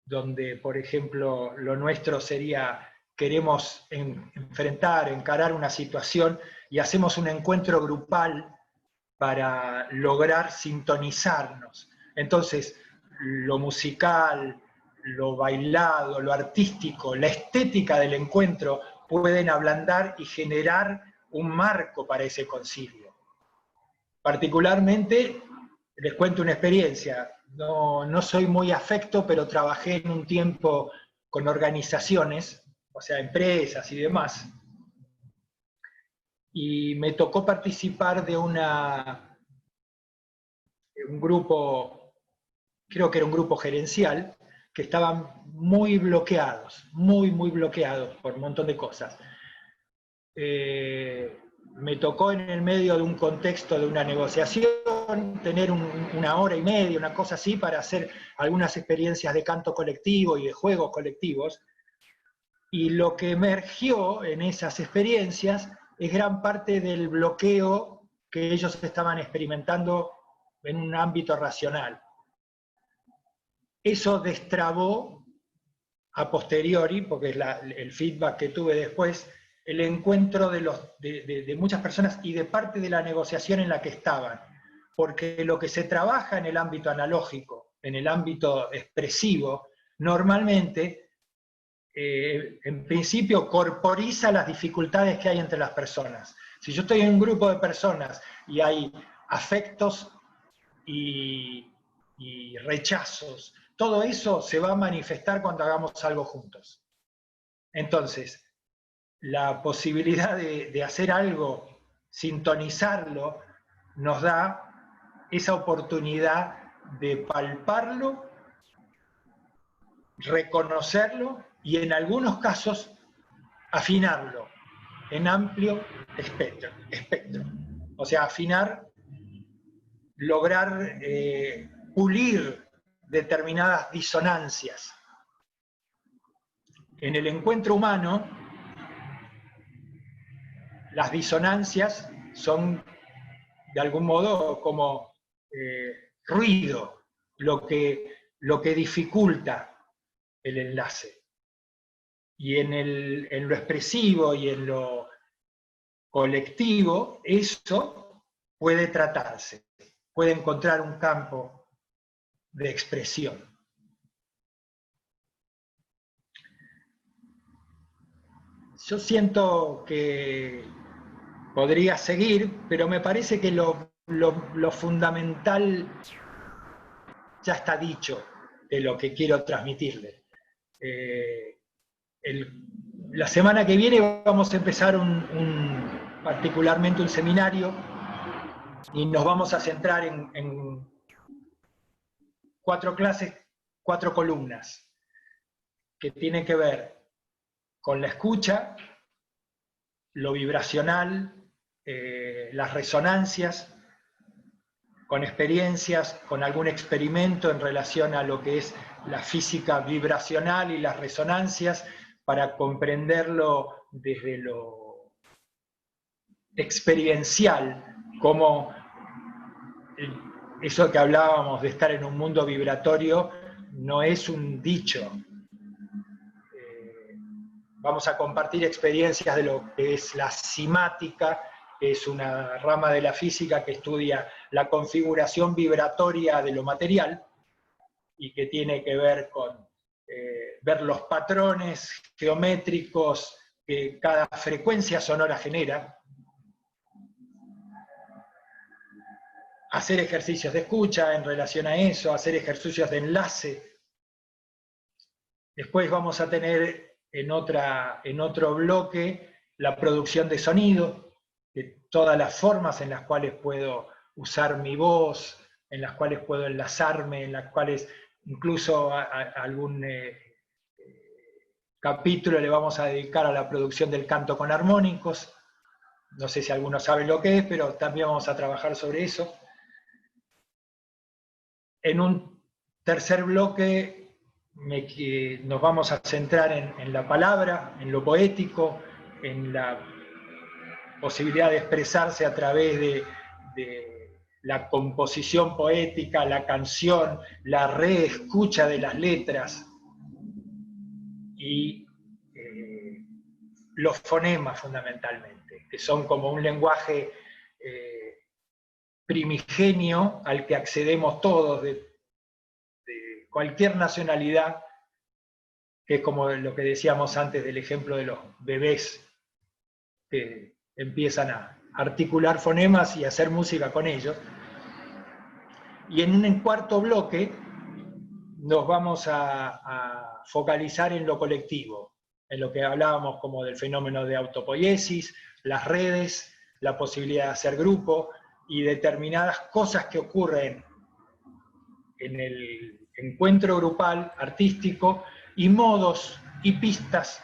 donde, por ejemplo, lo nuestro sería, queremos encarar una situación y hacemos un encuentro grupal para lograr sintonizarnos. Entonces, lo musical, lo bailado, lo artístico, la estética del encuentro pueden ablandar y generar un marco para ese concilio. Particularmente, les cuento una experiencia. No soy muy afecto, pero trabajé en un tiempo con organizaciones, o sea, empresas y demás, y me tocó participar de un grupo, creo que era un grupo gerencial, que estaban muy bloqueados, muy bloqueados por un montón de cosas. Me tocó en el medio de un contexto de una negociación tener una hora y media, una cosa así, para hacer algunas experiencias de canto colectivo y de juegos colectivos, y lo que emergió en esas experiencias es gran parte del bloqueo que ellos estaban experimentando en un ámbito racional. Eso destrabó a posteriori, porque es el feedback que tuve después, el encuentro de muchas personas y de parte de la negociación en la que estaban. Porque lo que se trabaja en el ámbito analógico, en el ámbito expresivo, normalmente, en principio, corporiza las dificultades que hay entre las personas. Si yo estoy en un grupo de personas y hay afectos y rechazos, todo eso se va a manifestar cuando hagamos algo juntos. Entonces, la posibilidad de hacer algo, sintonizarlo, nos da esa oportunidad de palparlo, reconocerlo y en algunos casos afinarlo en amplio espectro. O sea, afinar, lograr pulir determinadas disonancias. En el encuentro humano, las disonancias son de algún modo como ruido, lo que dificulta el enlace. Y en lo expresivo y en lo colectivo, eso puede tratarse, puede encontrar un campo de expresión. Yo siento que podría seguir, pero me parece que lo fundamental ya está dicho de lo que quiero transmitirle. La semana que viene vamos a empezar particularmente un seminario y nos vamos a centrar en 4 clases, 4 columnas, que tienen que ver con la escucha, lo vibracional, las resonancias, con experiencias, con algún experimento en relación a lo que es la física vibracional y las resonancias, para comprenderlo desde lo experiencial, como eso que hablábamos de estar en un mundo vibratorio no es un dicho. Vamos a compartir experiencias de lo que es la cimática, que es una rama de la física que estudia la configuración vibratoria de lo material y que tiene que ver con ver los patrones geométricos que cada frecuencia sonora genera, hacer ejercicios de escucha en relación a eso, hacer ejercicios de enlace. Después vamos a tener en otro bloque la producción de sonido, de todas las formas en las cuales puedo usar mi voz, en las cuales puedo enlazarme, en las cuales incluso algún capítulo le vamos a dedicar a la producción del canto con armónicos. No sé si algunos saben lo que es, pero también vamos a trabajar sobre eso. En un tercer bloque nos vamos a centrar en la palabra, en lo poético, en la posibilidad de expresarse a través de la composición poética, la canción, la reescucha de las letras y los fonemas fundamentalmente, que son como un lenguaje primigenio al que accedemos todos de cualquier nacionalidad, que es como lo que decíamos antes del ejemplo de los bebés que empiezan a articular fonemas y a hacer música con ellos. Y en un cuarto bloque nos vamos a focalizar en lo colectivo, en lo que hablábamos como del fenómeno de autopoiesis, las redes, la posibilidad de hacer grupo y determinadas cosas que ocurren en el encuentro grupal artístico y modos y pistas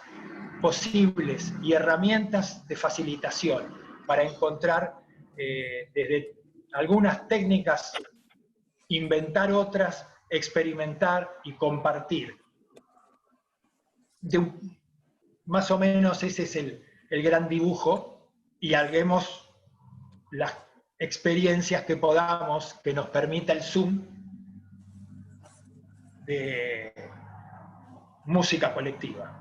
posibles y herramientas de facilitación para encontrar desde algunas técnicas, inventar otras, experimentar y compartir. Más o menos ese es el gran dibujo, y alguemos las experiencias que podamos, que nos permita el Zoom de música colectiva.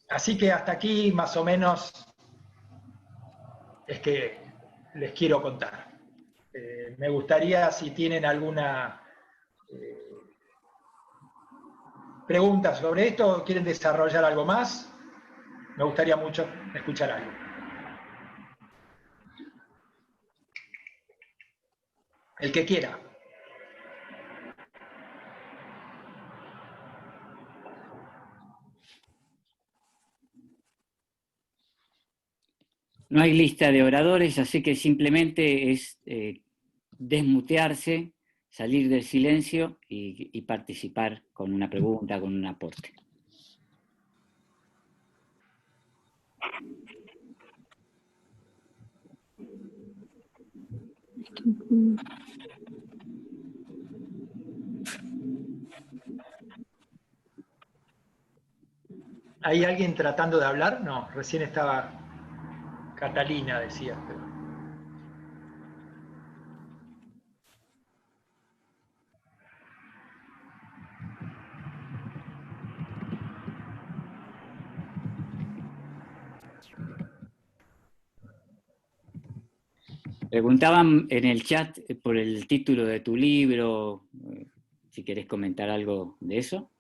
Así que hasta aquí más o menos es que les quiero contar. Me gustaría, si tienen alguna pregunta sobre esto, quieren desarrollar algo más, me gustaría mucho escuchar algo. El que quiera. No hay lista de oradores, así que simplemente es desmutearse, salir del silencio y participar con una pregunta, con un aporte. ¿Hay alguien tratando de hablar? No, recién estaba Catalina, decía. Preguntaban en el chat por el título de tu libro, si querés comentar algo de eso.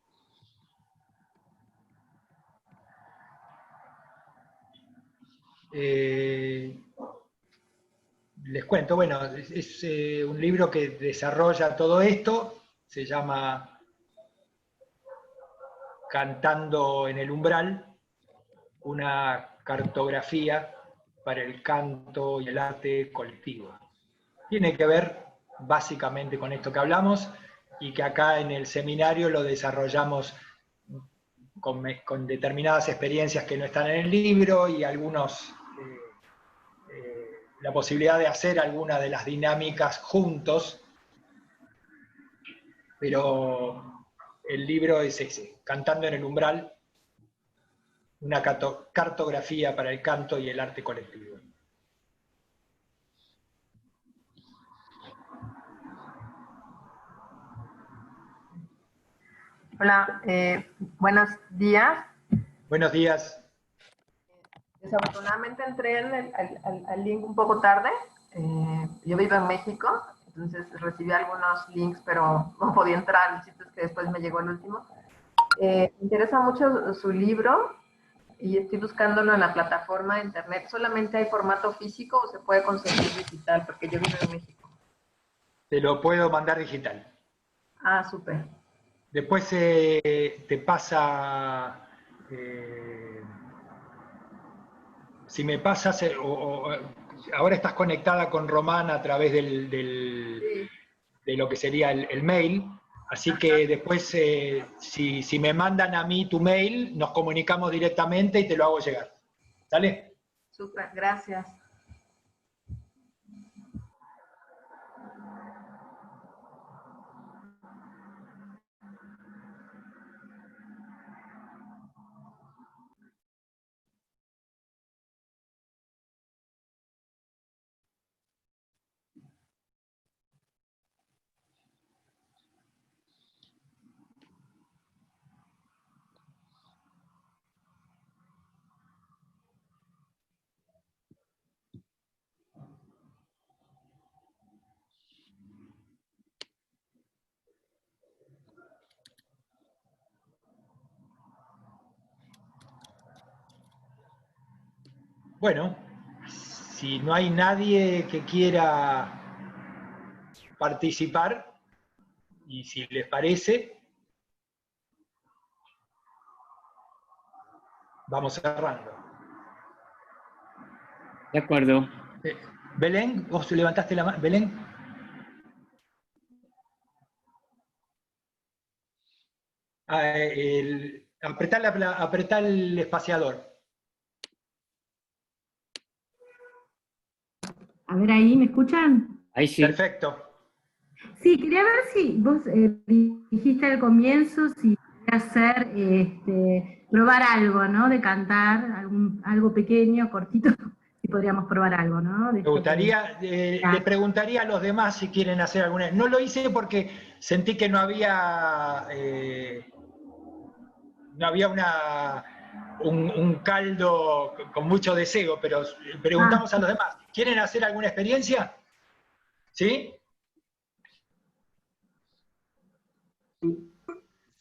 Les cuento, bueno, es un libro que desarrolla todo esto, se llama Cantando en el Umbral, una cartografía para el canto y el arte colectivo. Tiene que ver básicamente con esto que hablamos y que acá en el seminario lo desarrollamos con determinadas experiencias que no están en el libro y algunos, la posibilidad de hacer alguna de las dinámicas juntos, pero el libro es ese, Cantando en el Umbral, una cartografía para el canto y el arte colectivo. Hola, buenos días. Buenos días. Desafortunadamente entré al link un poco tarde. Yo vivo en México, entonces recibí algunos links, pero no podía entrar al sitio que después me llegó el último. Me interesa mucho su libro y estoy buscándolo en la plataforma de internet. ¿Solamente hay formato físico o se puede conseguir digital? Porque yo vivo en México. Te lo puedo mandar digital. Ah, súper. Después te pasa, si me pasas, ahora estás conectada con Román a través Sí. de lo que sería el mail, así que después si me mandan a mí tu mail, nos comunicamos directamente y te lo hago llegar. ¿Sale? Súper, gracias. Bueno, si no hay nadie que quiera participar, y si les parece, vamos cerrando. De acuerdo. Belén, vos levantaste la mano. Belén. Apretá el espaciador. A ver ahí, ¿me escuchan? Ahí sí. Perfecto. Sí, quería ver si vos dijiste al comienzo si quería hacer, probar algo, ¿no? De cantar, algo pequeño, cortito, si podríamos probar algo, ¿no? Me gustaría, le preguntaría a los demás si quieren hacer alguna. No lo hice porque sentí que no había un caldo con mucho deseo, pero preguntamos a los demás. ¿Quieren hacer alguna experiencia? ¿Sí?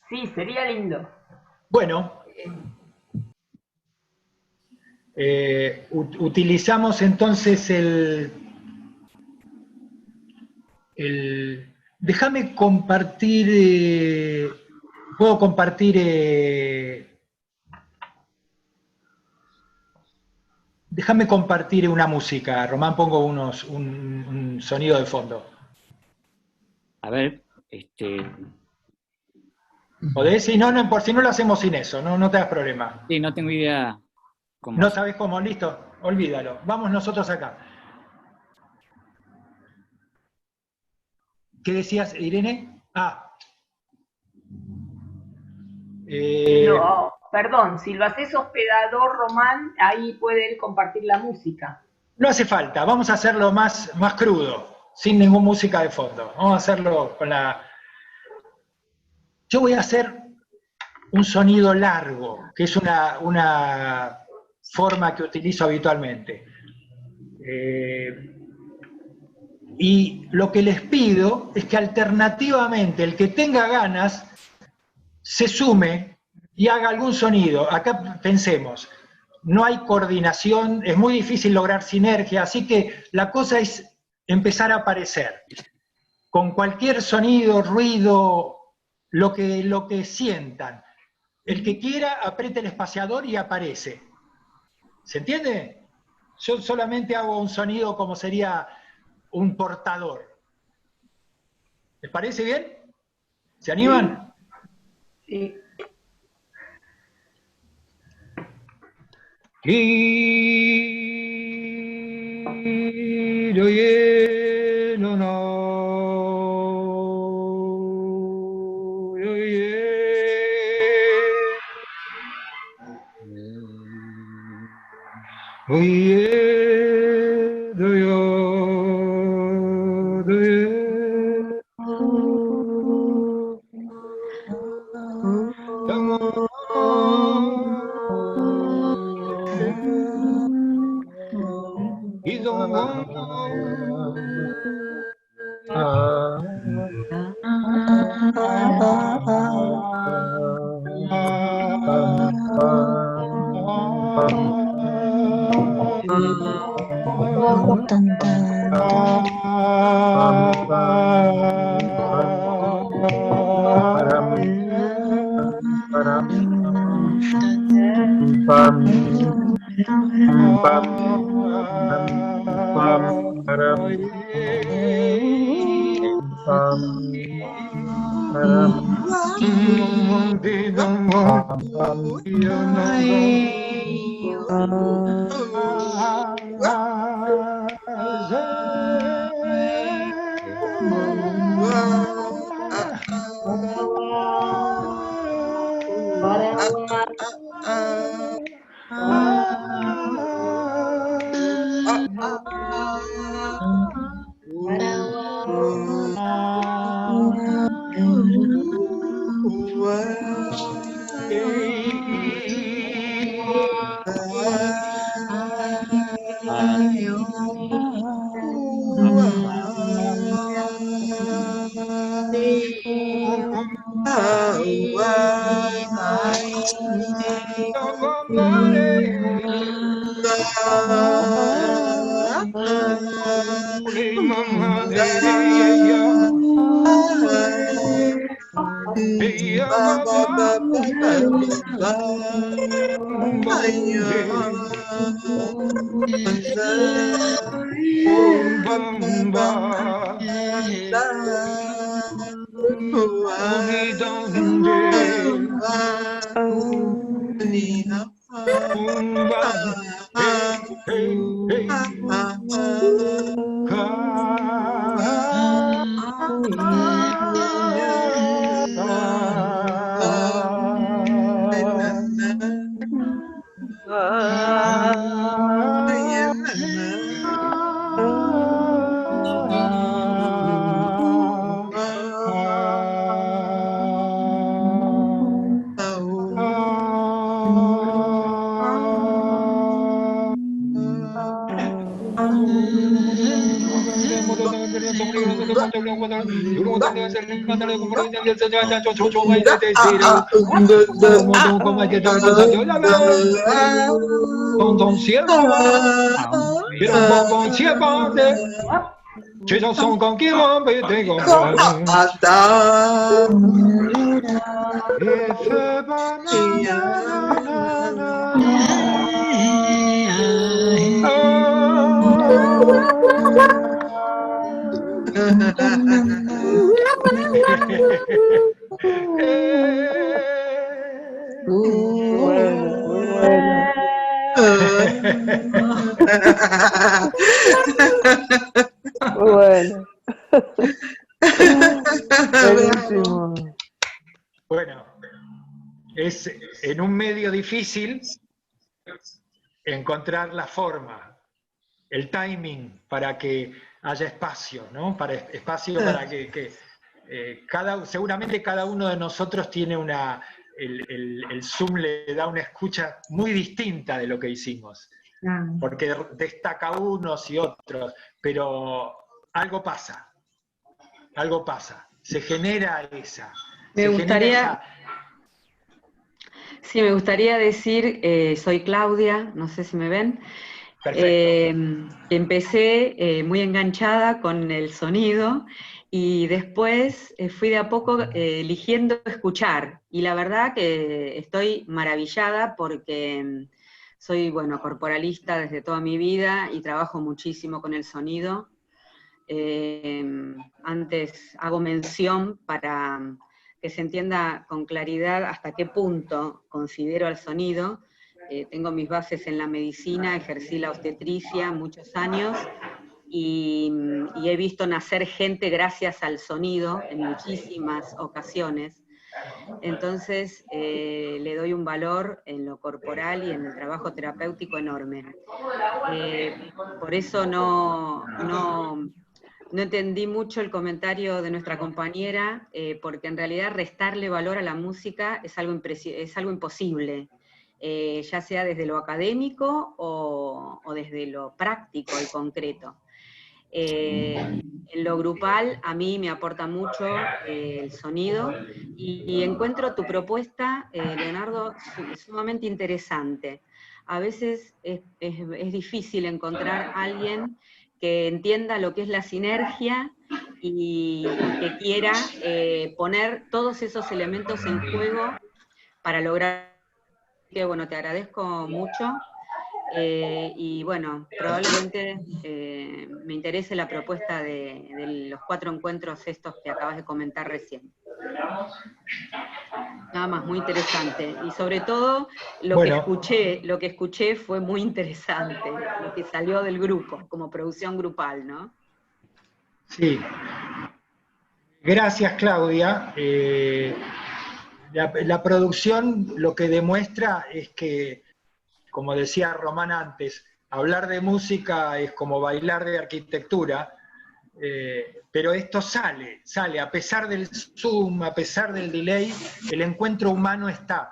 Sí, sería lindo. Bueno, utilizamos entonces déjame compartir, puedo compartir, déjame compartir una música, Román, pongo un sonido de fondo. A ver, ¿Podés? Sí, no, por si no lo hacemos sin eso, no te das problema. Sí, no tengo idea cómo. ¿No sabés cómo? Listo, olvídalo. Vamos nosotros acá. ¿Qué decías, Irene? No, perdón, si lo haces hospedador, Román, ahí puede él compartir la música. No hace falta, vamos a hacerlo más crudo, sin ninguna música de fondo. Vamos a hacerlo con la... Yo voy a hacer un sonido largo, que es una forma que utilizo habitualmente. Y lo que les pido es que alternativamente el que tenga ganas se sume y haga algún sonido. Acá pensemos, no hay coordinación, es muy difícil lograr sinergia, así que la cosa es empezar a aparecer. Con cualquier sonido, ruido, lo que sientan. El que quiera, apriete el espaciador y aparece. ¿Se entiende? Yo solamente hago un sonido como sería un portador. ¿Les parece bien? ¿Se animan? Sí. Muy bueno. Buenísimo. Bueno, es en un medio difícil encontrar la forma, el timing para que haya espacio, ¿no? Espacio para que seguramente cada uno de nosotros tiene el Zoom le da una escucha muy distinta de lo que hicimos, porque destaca unos y otros, pero algo pasa, se genera esa. Me gustaría decir, soy Claudia, no sé si me ven. Empecé muy enganchada con el sonido y después fui de a poco eligiendo escuchar. Y la verdad que estoy maravillada porque soy, bueno, corporalista desde toda mi vida y trabajo muchísimo con el sonido. Antes hago mención para que se entienda con claridad hasta qué punto considero al sonido. Tengo mis bases en la medicina, ejercí la obstetricia muchos años y he visto nacer gente gracias al sonido en muchísimas ocasiones. Entonces le doy un valor en lo corporal y en el trabajo terapéutico enorme. Por eso no entendí mucho el comentario de nuestra compañera, porque en realidad restarle valor a la música es algo imposible, ya sea desde lo académico o desde lo práctico y concreto. En lo grupal a mí me aporta mucho el sonido y encuentro tu propuesta, Leonardo, sumamente interesante. A veces es difícil encontrar a alguien que entienda lo que es la sinergia y que quiera poner todos esos elementos en juego para lograr. Que bueno, te agradezco mucho y bueno, probablemente me interese la propuesta de los 4 encuentros estos que acabas de comentar recién. Nada más, muy interesante. Y sobre todo, lo que escuché fue muy interesante, lo que salió del grupo, como producción grupal, ¿no? Sí. Gracias, Claudia. La producción lo que demuestra es que, como decía Román antes, hablar de música es como bailar de arquitectura, pero esto sale, a pesar del Zoom, a pesar del delay, el encuentro humano está.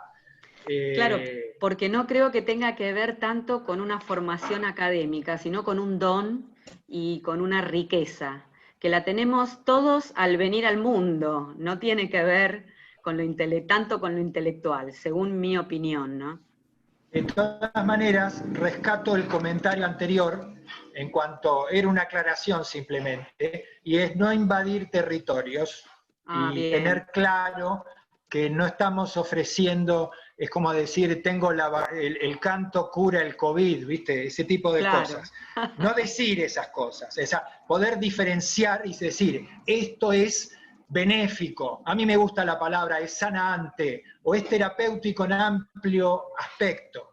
Claro, porque no creo que tenga que ver tanto con una formación académica, sino con un don y con una riqueza, que la tenemos todos al venir al mundo, no tiene que ver con tanto con lo intelectual, según mi opinión, ¿no? De todas maneras, rescato el comentario anterior, en cuanto era una aclaración simplemente, y es no invadir territorios, Ah, y bien. tener claro que no estamos ofreciendo, es como decir, tengo el canto cura el COVID, ¿viste? Ese tipo de Claro. cosas. No decir esas cosas, poder diferenciar y decir, esto es benéfico, a mí me gusta la palabra, es sanante, o es terapéutico en amplio aspecto.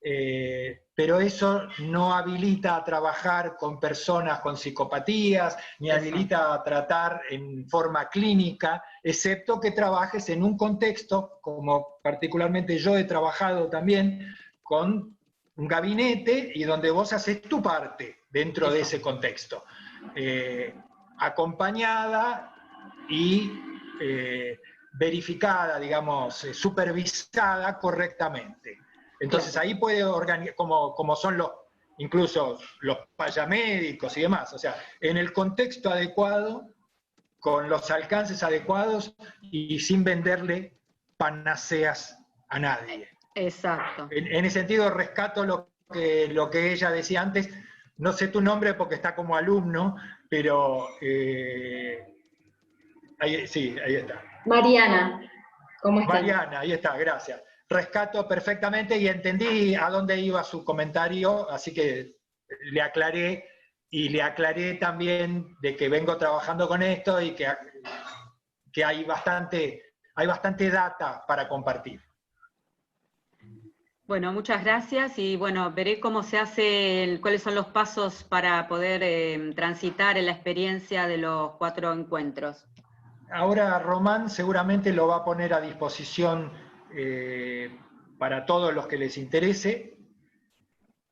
Pero eso no habilita a trabajar con personas con psicopatías, ni habilita a tratar en forma clínica, excepto que trabajes en un contexto, como particularmente yo he trabajado también, con un gabinete y donde vos haces tu parte dentro de ese contexto, acompañada y verificada, digamos, supervisada correctamente. Entonces ahí puede organizar, como son incluso los payamédicos y demás, o sea, en el contexto adecuado, con los alcances adecuados y sin venderle panaceas a nadie. Exacto. En ese sentido rescato lo que ella decía antes, no sé tu nombre porque está como alumno, pero sí, ahí está. Mariana, ¿cómo estás? Mariana, ahí está, gracias. Rescato perfectamente y entendí a dónde iba su comentario, así que le aclaré, y le aclaré también de que vengo trabajando con esto y que hay bastante data para compartir. Bueno, muchas gracias y bueno, veré cómo se hace, cuáles son los pasos para poder transitar en la experiencia de los 4 encuentros. Ahora Román seguramente lo va a poner a disposición para todos los que les interese,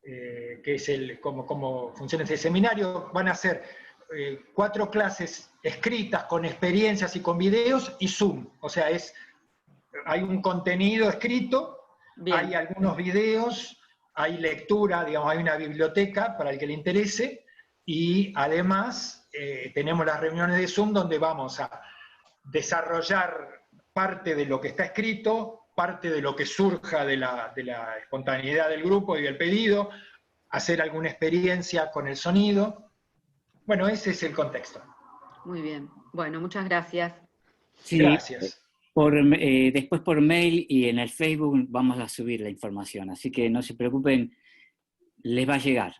que es cómo funciona este seminario. Van a ser 4 clases escritas con experiencias y con videos y Zoom. O sea, hay un contenido escrito, hay algunos videos, hay lectura, digamos, hay una biblioteca para el que le interese, y además tenemos las reuniones de Zoom donde vamos a desarrollar parte de lo que está escrito, parte de lo que surja de la espontaneidad del grupo y del pedido, hacer alguna experiencia con el sonido. Bueno, ese es el contexto. Muy bien. Bueno, muchas gracias. Sí, gracias. Después por mail y en el Facebook vamos a subir la información, así que no se preocupen, les va a llegar.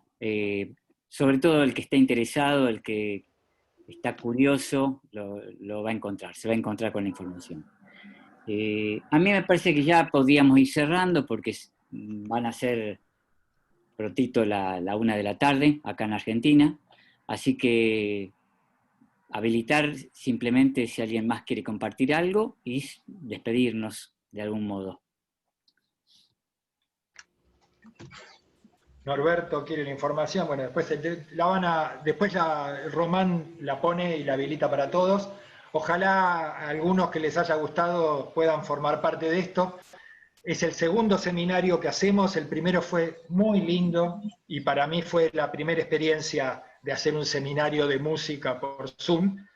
Sobre todo el que está interesado, el que está curioso, lo va a encontrar, se va a encontrar con la información. A mí me parece que ya podíamos ir cerrando porque van a ser prontito la 1 de la tarde acá en Argentina, así que habilitar simplemente si alguien más quiere compartir algo y despedirnos de algún modo. Norberto quiere la información, bueno, después Román la pone y la habilita para todos. Ojalá a algunos que les haya gustado puedan formar parte de esto. Es el segundo seminario que hacemos, el primero fue muy lindo y para mí fue la primera experiencia de hacer un seminario de música por Zoom.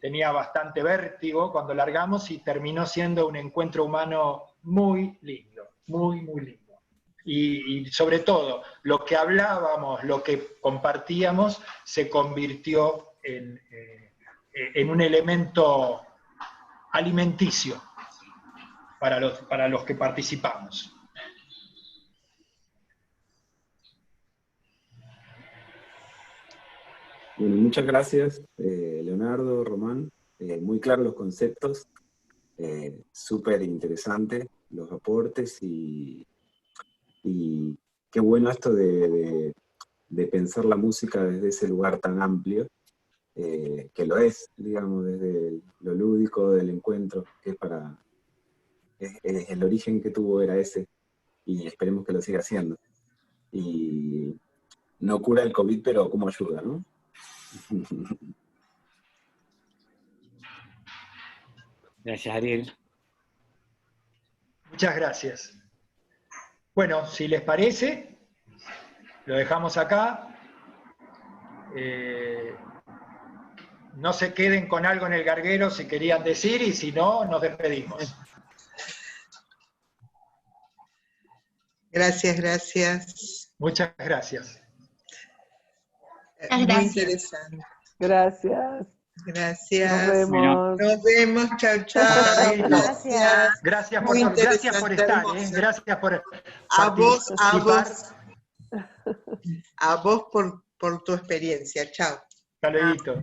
Tenía bastante vértigo cuando largamos y terminó siendo un encuentro humano muy lindo, muy, muy lindo. Y sobre todo, lo que hablábamos, lo que compartíamos, se convirtió en un elemento alimenticio para los que participamos. Bueno, muchas gracias, Leonardo, Román. Muy claros los conceptos, súper interesante los aportes y qué bueno esto de pensar la música desde ese lugar tan amplio, que lo es, digamos, desde lo lúdico del encuentro, que es el origen que tuvo era ese, y esperemos que lo siga haciendo. Y no cura el COVID, pero cómo ayuda, ¿no? Gracias, Ariel. Muchas gracias. Bueno, si les parece, lo dejamos acá. No se queden con algo en el garguero si querían decir, y si no, nos despedimos. Gracias, gracias. Muchas gracias. Muy interesante. Gracias. Gracias. Nos vemos. Nos vemos, chao, chao. Gracias. Gracias por estar, gracias por a vos por tu experiencia. Chao. Hasta luego.